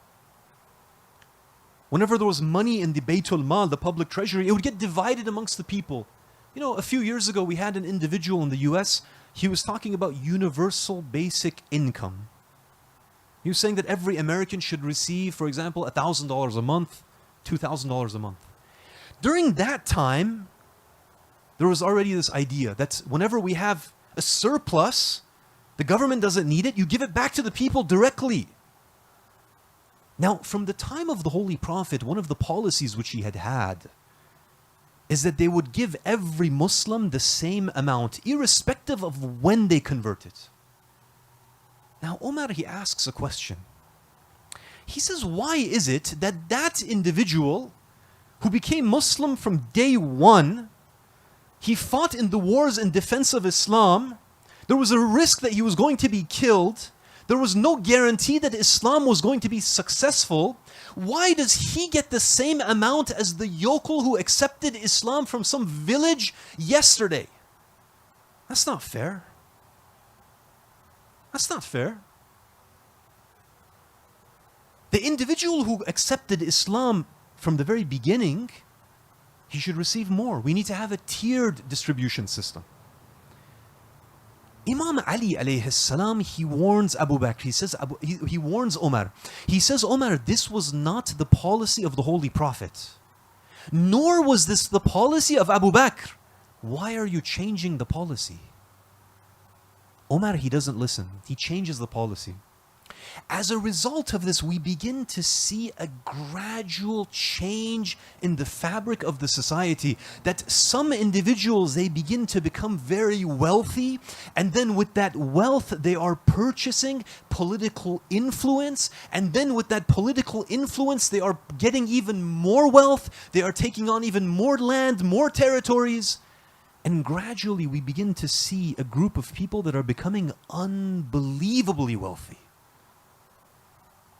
whenever there was money in the Baytul Mal, the public treasury, it would get divided amongst the people. You know, a few years ago, we had an individual in the US, he was talking about universal basic income. He was saying that every American should receive, for example, $1,000 a month, $2,000 a month. During that time, there was already this idea that whenever we have a surplus, the government doesn't need it, you give it back to the people directly. Now, from the time of the Holy Prophet, one of the policies which he had is that they would give every Muslim the same amount, irrespective of when they converted. Now, Umar, he asks a question. He says, why is it that that individual who became Muslim from day one, he fought in the wars in defense of Islam, there was a risk that he was going to be killed, there was no guarantee that Islam was going to be successful. Why does he get the same amount as the yokel who accepted Islam from some village yesterday? That's not fair. That's not fair. The individual who accepted Islam from the very beginning, he should receive more. We need to have a tiered distribution system. Imam Ali alayhi salam, he warns Abu Bakr, he says, he warns Umar. He says, Umar, this was not the policy of the Holy Prophet. Nor was this the policy of Abu Bakr. Why are you changing the policy? Umar, he doesn't listen. He changes the policy. As a result of this, we begin to see a gradual change in the fabric of the society, that some individuals, they begin to become very wealthy, and then with that wealth they are purchasing political influence, and then with that political influence they are getting even more wealth, they are taking on even more land, more territories. And gradually we begin to see a group of people that are becoming unbelievably wealthy.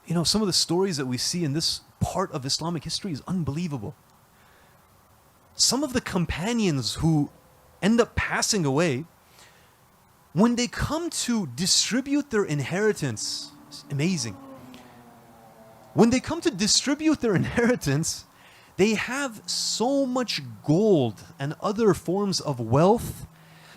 You know, some of the stories that we see in this part of Islamic history is unbelievable. Some of the companions who end up passing away, when they come to distribute their inheritance, it's amazing. When they come to distribute their inheritance, they have so much gold and other forms of wealth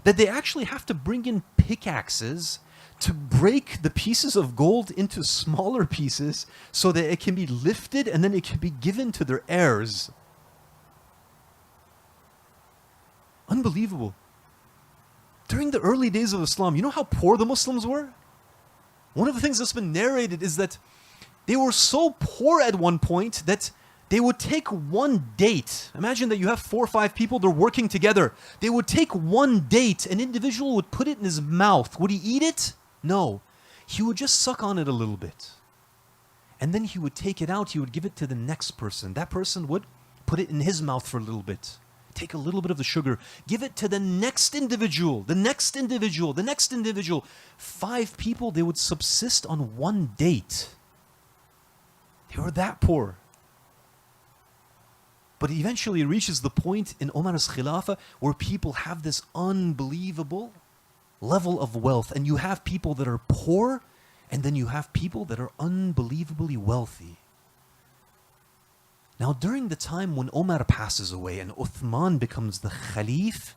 that they actually have to bring in pickaxes to break the pieces of gold into smaller pieces so that it can be lifted and then it can be given to their heirs. Unbelievable. During the early days of Islam, you know how poor the Muslims were? One of the things that's been narrated is that they were so poor at one point that they would take one date. Imagine that you have 4 or 5 people, they're working together. They would take one date, an individual would put it in his mouth. Would he eat it? No. He would just suck on it a little bit. And then he would take it out, he would give it to the next person. That person would put it in his mouth for a little bit. Take a little bit of the sugar, give it to the next individual, the next individual, the next individual. 5 people, they would subsist on one date. They were that poor. But eventually it reaches the point in Umar's Khilafah where people have this unbelievable level of wealth. And you have people that are poor, and then you have people that are unbelievably wealthy. Now during the time when Umar passes away and Uthman becomes the Khalif,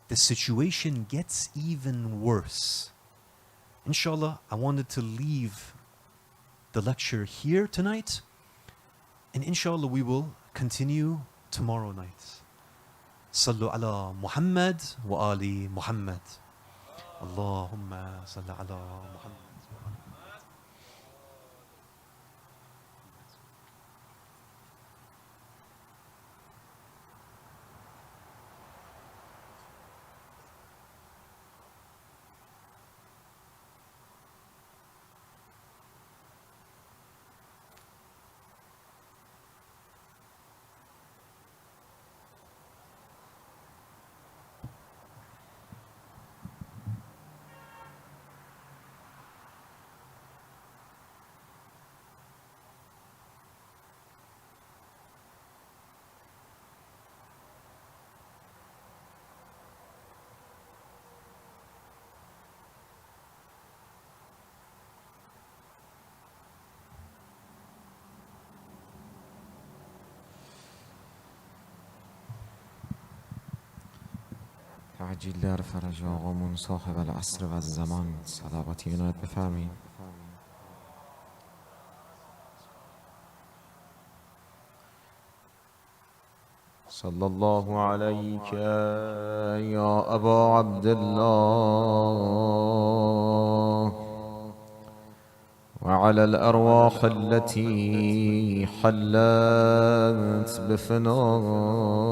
the situation gets even worse. Inshallah, I wanted to leave the lecture here tonight, and inshallah we will continue tomorrow night. Sallu ala Muhammad wa ali Muhammad. Allahumma salli ala Muhammad. تعجیل در فرج آقامون صاحب العصر و الزمان صلواتی عنایت بفرمایید. صلی الله علیک یا ابا عبدالله وعلى الأرواح التي حلت بفنائك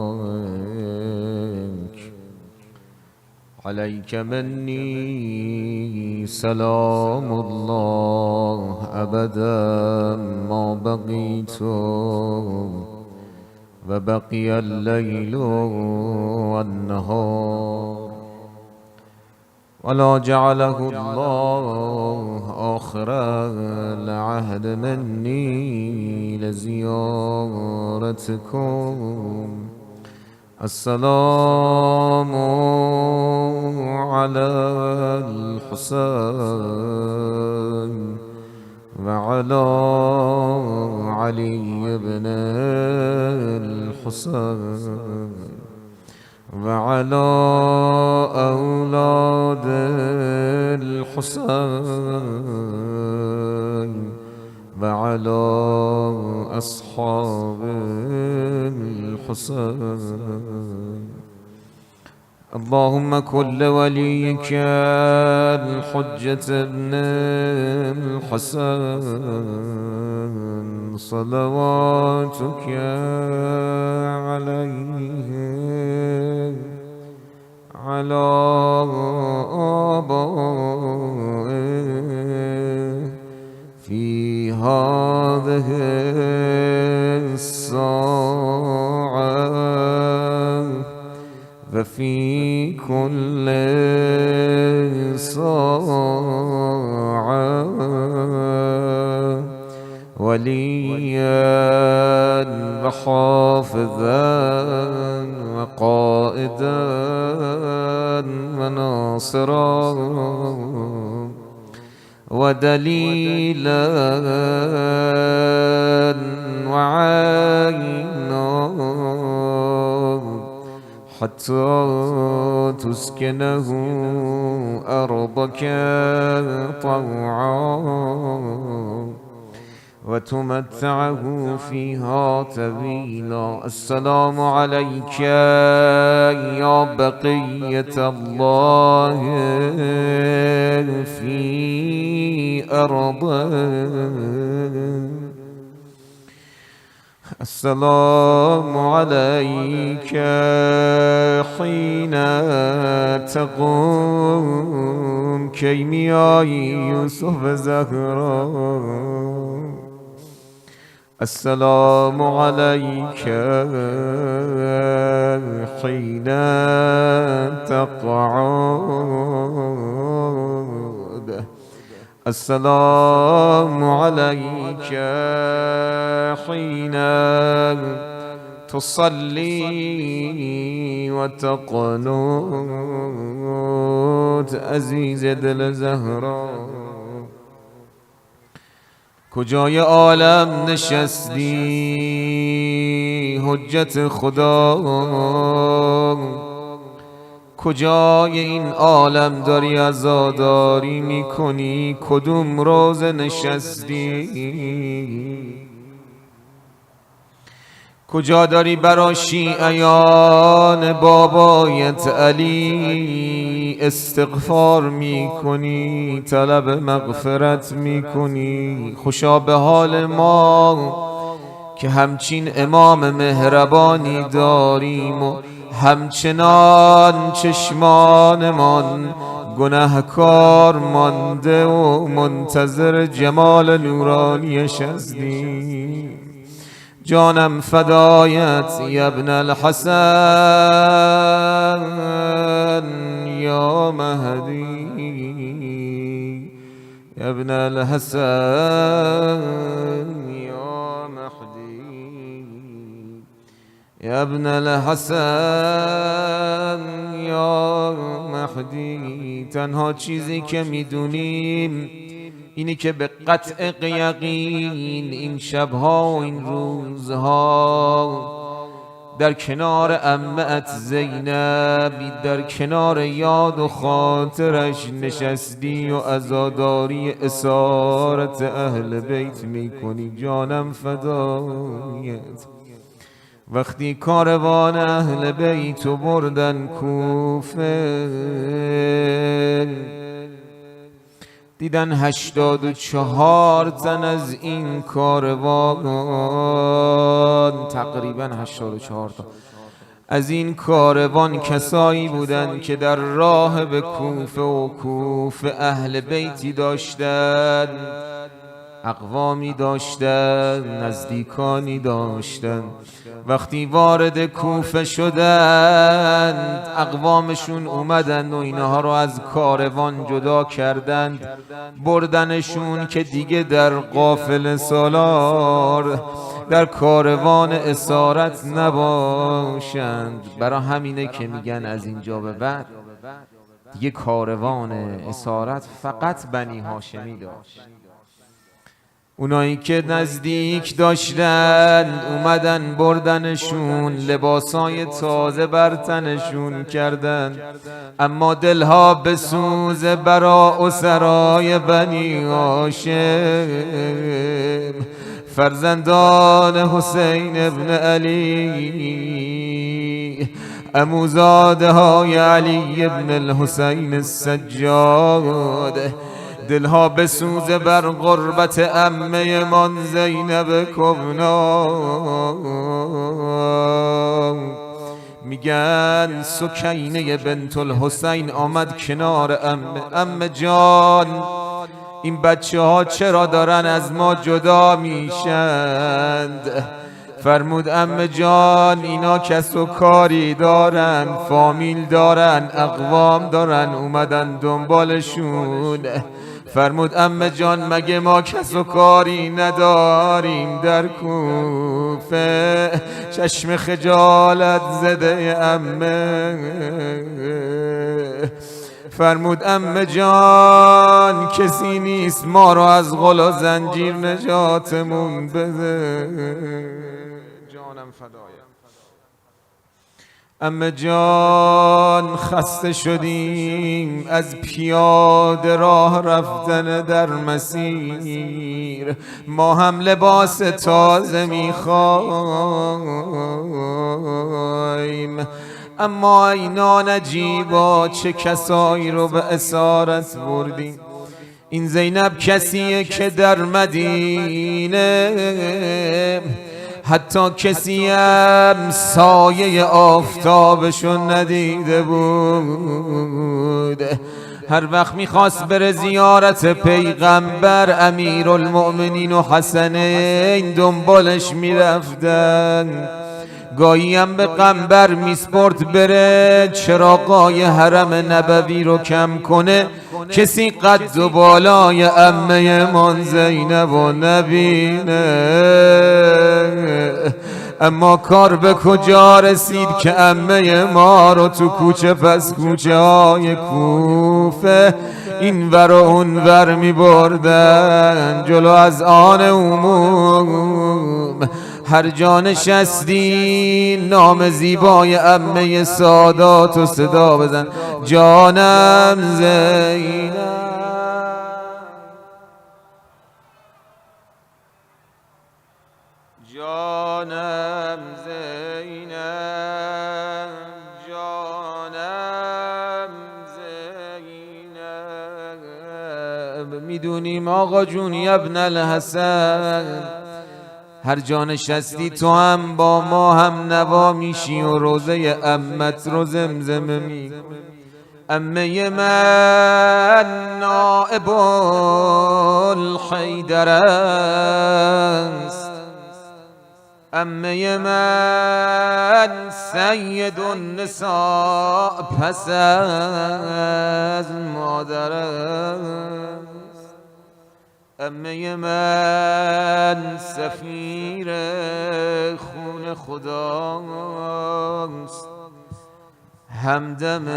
عليك مني سلام الله أبدا ما بقيت وبقي الليل والنهار ولا جعله الله آخر العهد مني لزيارتكم. السلام على الحسين وعلى علي بن الحسين وعلى أولاد الحسين وعلى أصحاب الحسين. اللهم كل وليك الحجة ابن الحسن صلواتك عليه على آبائه في هذه الساعة وفي كل ساعة وليا وحافظا وقائدا وناصرا ودليلا وعينا حتى تسكنه أرضك طوعا وتمتعه فيها طويلا. السلام عليك يا بقية الله في أرضه. السلام عليك حين تقوم كيمياء يوسف زهراء. السلام عليك حين تقعد. السلام عليك حين تصلي وتقنت. عزیز دل زهرا کجای عالم نشستی حجت خدا؟ کجای این عالم داری عزاداری میکنی؟ کدوم روز نشستی؟ کجا داری برا شیعیان بابایت علی استغفار میکنی، طلب مغفرت میکنی؟ خوشا به حال ما که همچین امام مهربانی داریم و همچنان چشمانمان گناهکار مانده و منتظر جمال نورانیش هستیم. جانم فدایت یا ابن الحسن یا مهدی، یا ابن الحسن یا مهدی، یا ابن الحسن یا مهدی. تنها چیزی که میدونیم اینی که به قطع یقین این شبها و این روزها در کنار عمه‌ات زینب، در کنار یاد و خاطرش نشستی و عزاداری اسارت اهل بیت میکنی. جانم فدایت. وقتی کاروان اهل بیت بردن کوفه، دیدن 84 تن از این کاروان، تقریبا 84 تا از این کاروان کسایی بودند که در راه به کوفه و کوفه اهل بیتی داشتند، اقوامی داشتند، نزدیکانی داشتند. وقتی وارد کوفه شدند اقوامشون اومدند و اینها رو از کاروان جدا کردند، بردنشون که دیگه در قافله سالار در کاروان اسارت نباشند. برای همینه که میگن از اینجا به بعد دیگه کاروان اسارت فقط بنی هاشمی داشت. اونایی که نزدیک داشتن اومدن بردنشون، لباسای تازه بر تنشون کردن، اما دلها به سوز برا اسرای بنی هاشم، فرزندان حسین ابن علی. عموزاده های علی ابن الحسین السجاد، دلها بسوزه بر غربت عمه من زینب کبنا. میگن سکینه بنت الحسین آمد کنار عمه جان، این بچه ها چرا دارن از ما جدا میشند؟ فرمود عمه جان اینا کس و کاری دارن، فامیل دارن، اقوام دارن، اومدن دنبالشون. فرمود عمه جان مگه ما کس و کاری نداریم در کوفه؟ چشم خجالت زده عمه. فرمود عمه جان کسی نیست ما رو از غل و زنجیر نجاتمون بده. جانم فدایم عمه جان، خسته شدیم از پیاده راه رفتن در مسیر، ما هم لباس تازه میخوایم. اما اینا نجیبا چه کسایی رو به اسارت بردیم. این زینب کسیه که در مدینه حتی کسی هم سایه آفتابشون ندیده بود. هر وقت میخواست بره زیارت پیغمبر، امیرالمؤمنین و حسنین دنبالش میرفتن. گاهی هم به قنبر میسپرد بره چراغای حرم نبوی رو کم کنه، کسی قد و بالای عمه من زینب و نبینه. اما کار به کجا رسید که عمه ما رو تو کوچه پس کوچه های کوفه این ور و اون ور می بردن، جلو از آن عموم. هر جا نشستی نام زیبای عمه سادات و صدا بزن، جانم زینب، جانم زینب، جانم زینب. میدونیم آقا جون ابن الحسن، هر جا نشستی تو هم با ما هم نوا میشی و روزه عمت رو زمزمه میکنی. عمه من نائب الحیدر است، عمه من سید النساء پس از مادر است، عمه من سفیر خون خداست، همدم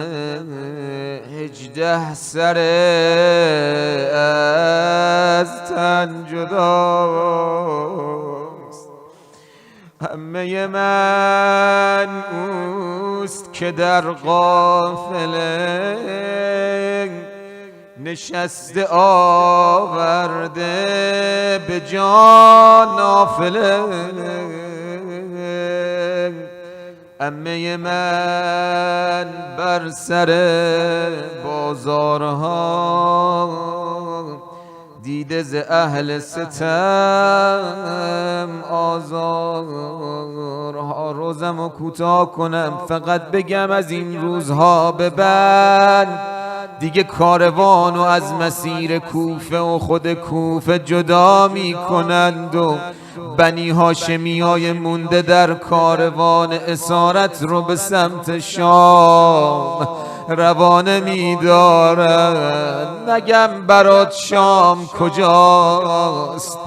18 سر از تن جداست. عمه من اوست که در قافله نشسته آورده به جان نافله. عمه من بر سر بازارها دیده ز اهل ستم آزارها. روزم و کوتاه کنم فقط بگم از این روزها به بعد دیگه کاروانو از مسیر کوفه و خود کوفه جدا می کنند و بنی هاشمیای مونده در کاروان اسارت رو به سمت شام روانه می دارند. نگم برات شام کجاست،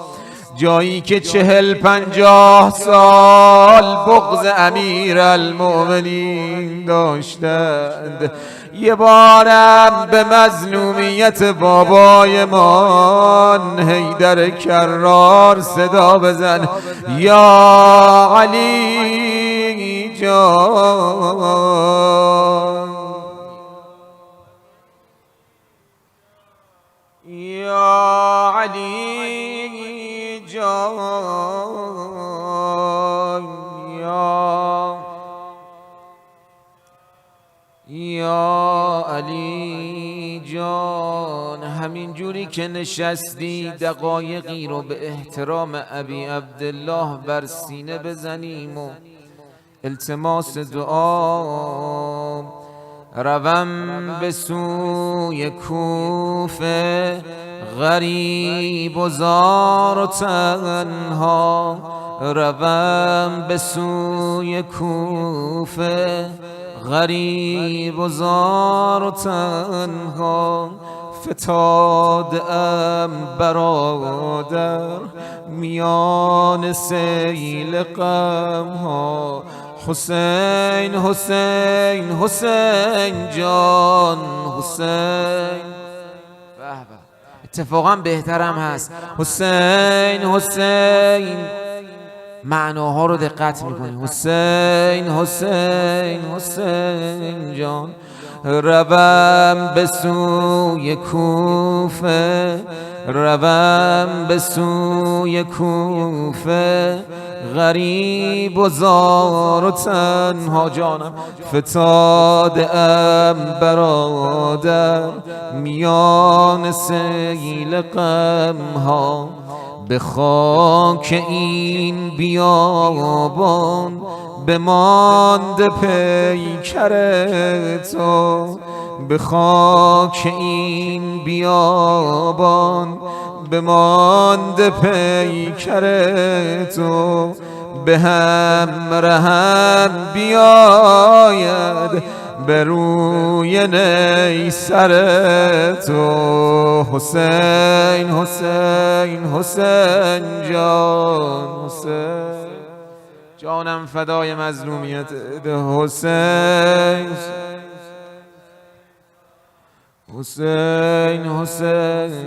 جایی که 40-50 سال بغض امیرالمؤمنین داشتند. یه بارم به مظلومیت بابای من حیدر کرار صدا بزن، یا علی جان، یا علی جان، یا که نشستی دقایقی رو به احترام ابی عبدالله بر سینه بزنیم و التماس دعا. روم به سوی کوفه غریب و زار و تنها، روم به سوی کوفه غریب و زار و تنها. فتادم برادر میان سیل غمها. حسین حسین حسین جان حسین. اتفاقا بهترم هست حسین حسین معناها رو دقت میکنیم. حسین حسین حسین جان. روم به سوی کوفه، روم به سوی کوفه غریب و زار و تنها. جانم فتاده ام برادر میان سیل غمها. به خاک این بیابان بمانده پیکر تو، به خاک این بیابان بمانده پیکر تو. به هم رهم بیاید به روی نیسر تو. حسین حسین حسین جان حسین. جانم فدای مظلومیت حسین حسین حسین.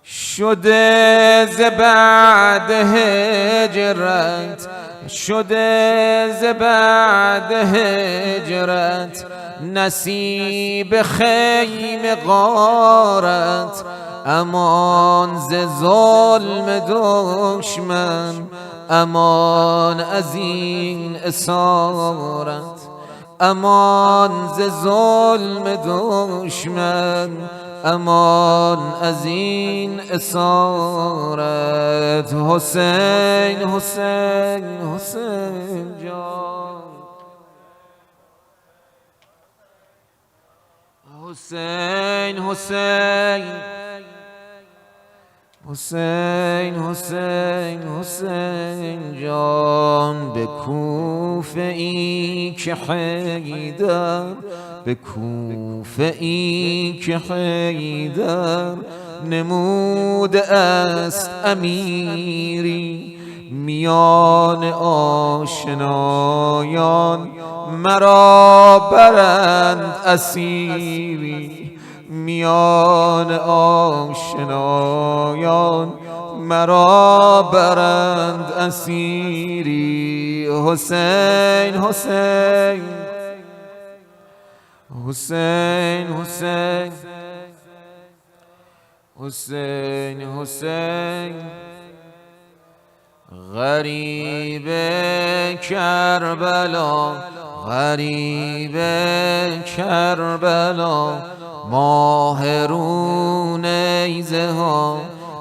شده ز بعد هجرت، شده ز بعد هجرت نصیب خیم غارت. امان ز ظلم دشمن، امان از این اسارت. امان ز ظلم دشمن، امان از این اسارت. حسین حسین حسین جان. حسین حسین حسین حسین حسین جان. به کوفه ای که حیدر، به کوفه ای که حیدر نموده است امیری. میان آشنایان مرا برند اسیری. میان آشنایان مرا برند اسیری. حسین حسین حسین حسین حسین حسین. غریب کربلا، غریب کربلا ماه رو نیزه ها.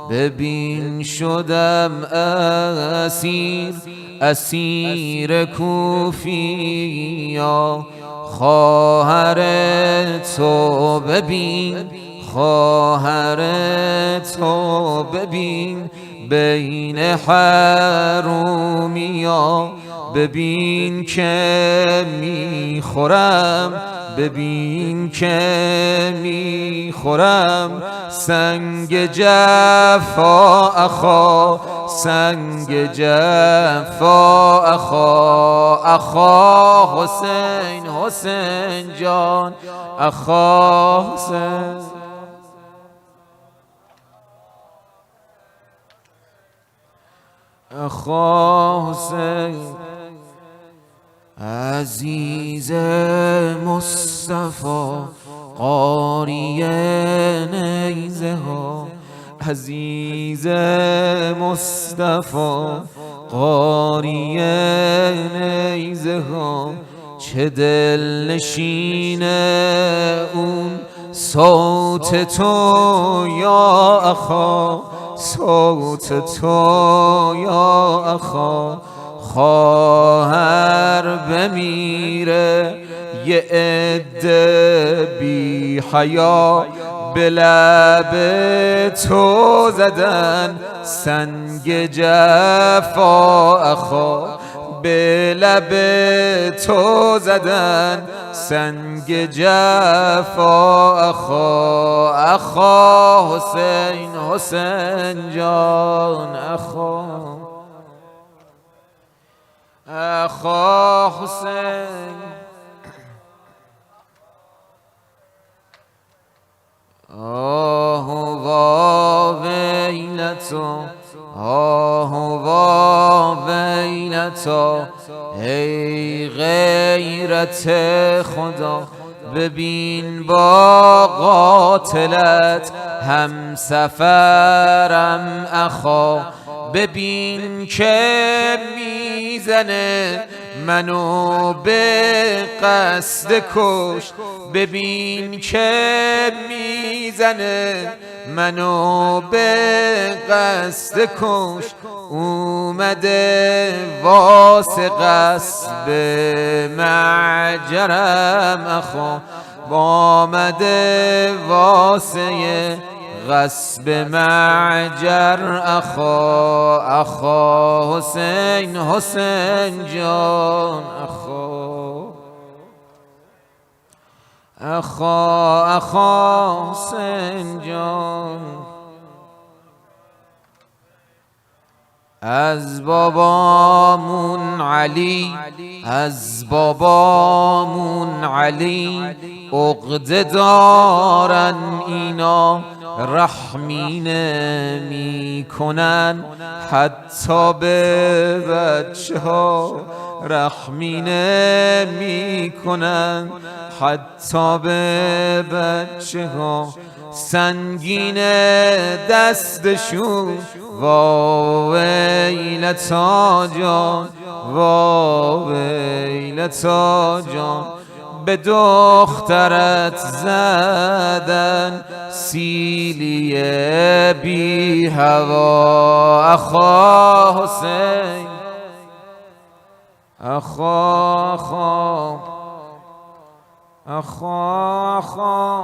ببین شدم اسیر، اسیر کوفیا. خواهر تو ببین، خواهر تو ببین بین حرومیا. ببین که میخورم، ببین که میخورم سنگ جفا اخا، سنگ جفا اخا. اخا حسین حسین جان، اخا حسین. اخا حسین. عزیز مصطفی قاری نیزه ها، عزیز مصطفی قاری نیزه ها. چه دل نشین اون صوت تو یا اخا، صوت تو یا اخا. خواهر بمیره یه عده بی حیا، به لب تو زدن سنگ جفا اخا، به لب تو زدن سنگ جفا اخا. اخا حسین، حسین جان اخا، اخا حسین. آه وا ویلتا، آه وا ویلتا، ای غیرت خدا ببین با قاتلت هم سفرم اخا. ببین که میزنه منو به قصد کش، ببین که میزنه منو به قصد کش. اومده واسه قصد معجرم اخا، آمده واسه غصب معجر اخا. اخا حسین، حسین جان اخا، اخا اخا حسین جان. از بابامون علی، از بابامون علی عقده دارن اینا، رحمی نمی‌کنن حتی به بچه ها، رحمی نمی‌کنن حتی به بچه ها. سنگین دستشون وا ویلتا جان، وا ویلتا جان. به دخترت زدن سیلی بی هوا اخا حسین، اخا اخا اخا اخا.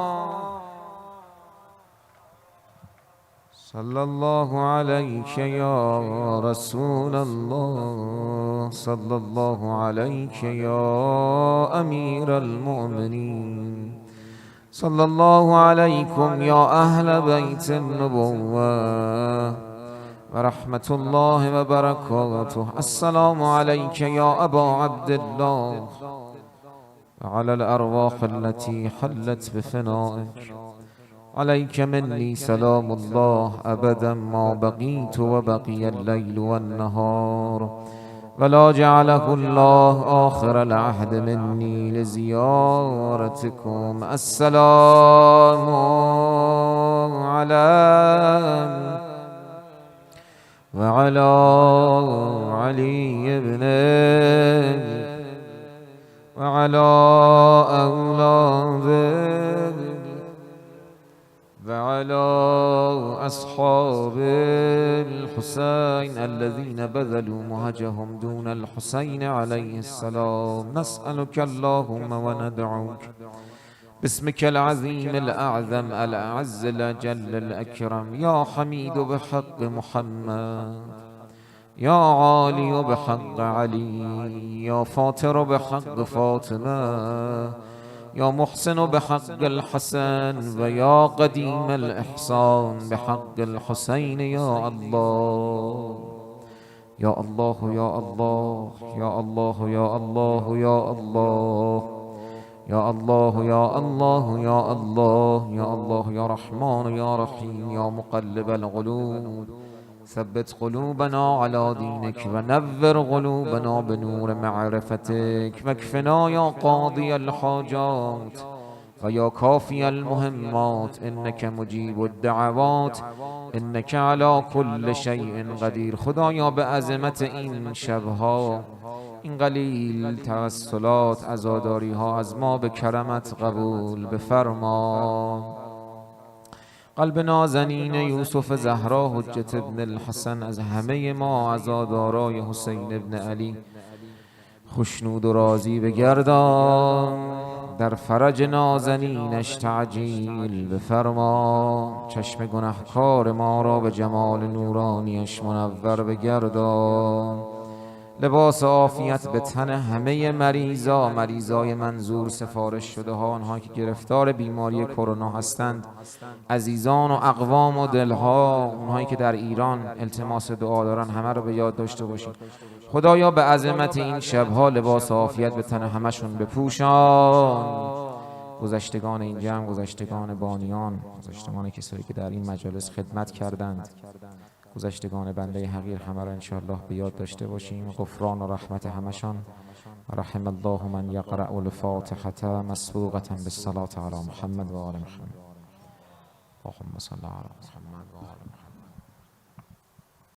صلی الله علیک یا رسول الله، صلی الله علیک یا امیر المؤمنین، صلی الله علیکم یا اهل بیت النبوة و رحمت الله و برکاته. السلام علیک یا ابا عبدالله و علی الارواح التي حلت بفنائك. عليك مني سلام الله أبدا ما بقيت وبقي الليل والنهار، ولا جعله الله آخر العهد مني لزيارتكم. السلام على وعلى علي بن وعلى أولاده وعلى أصحاب الحسين الذين بذلوا مهجهم دون الحسين عليه السلام. نسألك اللهم وندعوك باسمك العظيم الأعظم الأعز الأجل الأكرم، يا حميد بحق محمد، يا عالي بحق علي، يا فاطر بحق فاطمة، يا محسن بحق الحسن، ويا قديم الإحسان بحق الحسين. يا الله يا الله يا الله يا الله يا الله يا الله يا الله يا الله يا الله يا الله يا رحمن يا رحيم يا مقلب القلوب، ثبت قلوبنا على دينك ونور قلوبنا بنور معرفتك، واكفنا يا قاضي الحاجات ويا كافي المهمات، إنك مجيب الدعوات، إنك على كل شيء قدير. خدایا به عظمت این شبها، این قلیل توسلات عزاداری ها از ما به کرمت قبول بفرما. قلب نازنین یوسف زهرا حجت ابن الحسن از همه ما عزادارای حسین ابن علی خوشنود و راضی بگردان. در فرج نازنینش تعجیل بفرما. چشم گنهکار ما را به جمال نورانیش منور بگردان. لباس عافیت به تن همه مریضای منظور سفارش شده ها، آنها که گرفتار بیماری کرونا هستند، عزیزان و اقوام و دلها، اونهایی که در ایران التماس دعا دارن، همه رو به یاد داشته باشید. خدایا به عظمت این شبها لباس عافیت به تن همشون بپوشان. گذشتگان این جمع، گذشتگان بانیان، گذشتگان کسایی که در این مجالس خدمت کردند، گذشتگان بنده حقیر، همه را انشاءالله به یاد داشته باشیم. غفران و رحمت همشان. رحم الله من یقرأ الفاتحة مسبوقة بالصلاة علی محمد و آل محمد. اللهم صل علی محمد.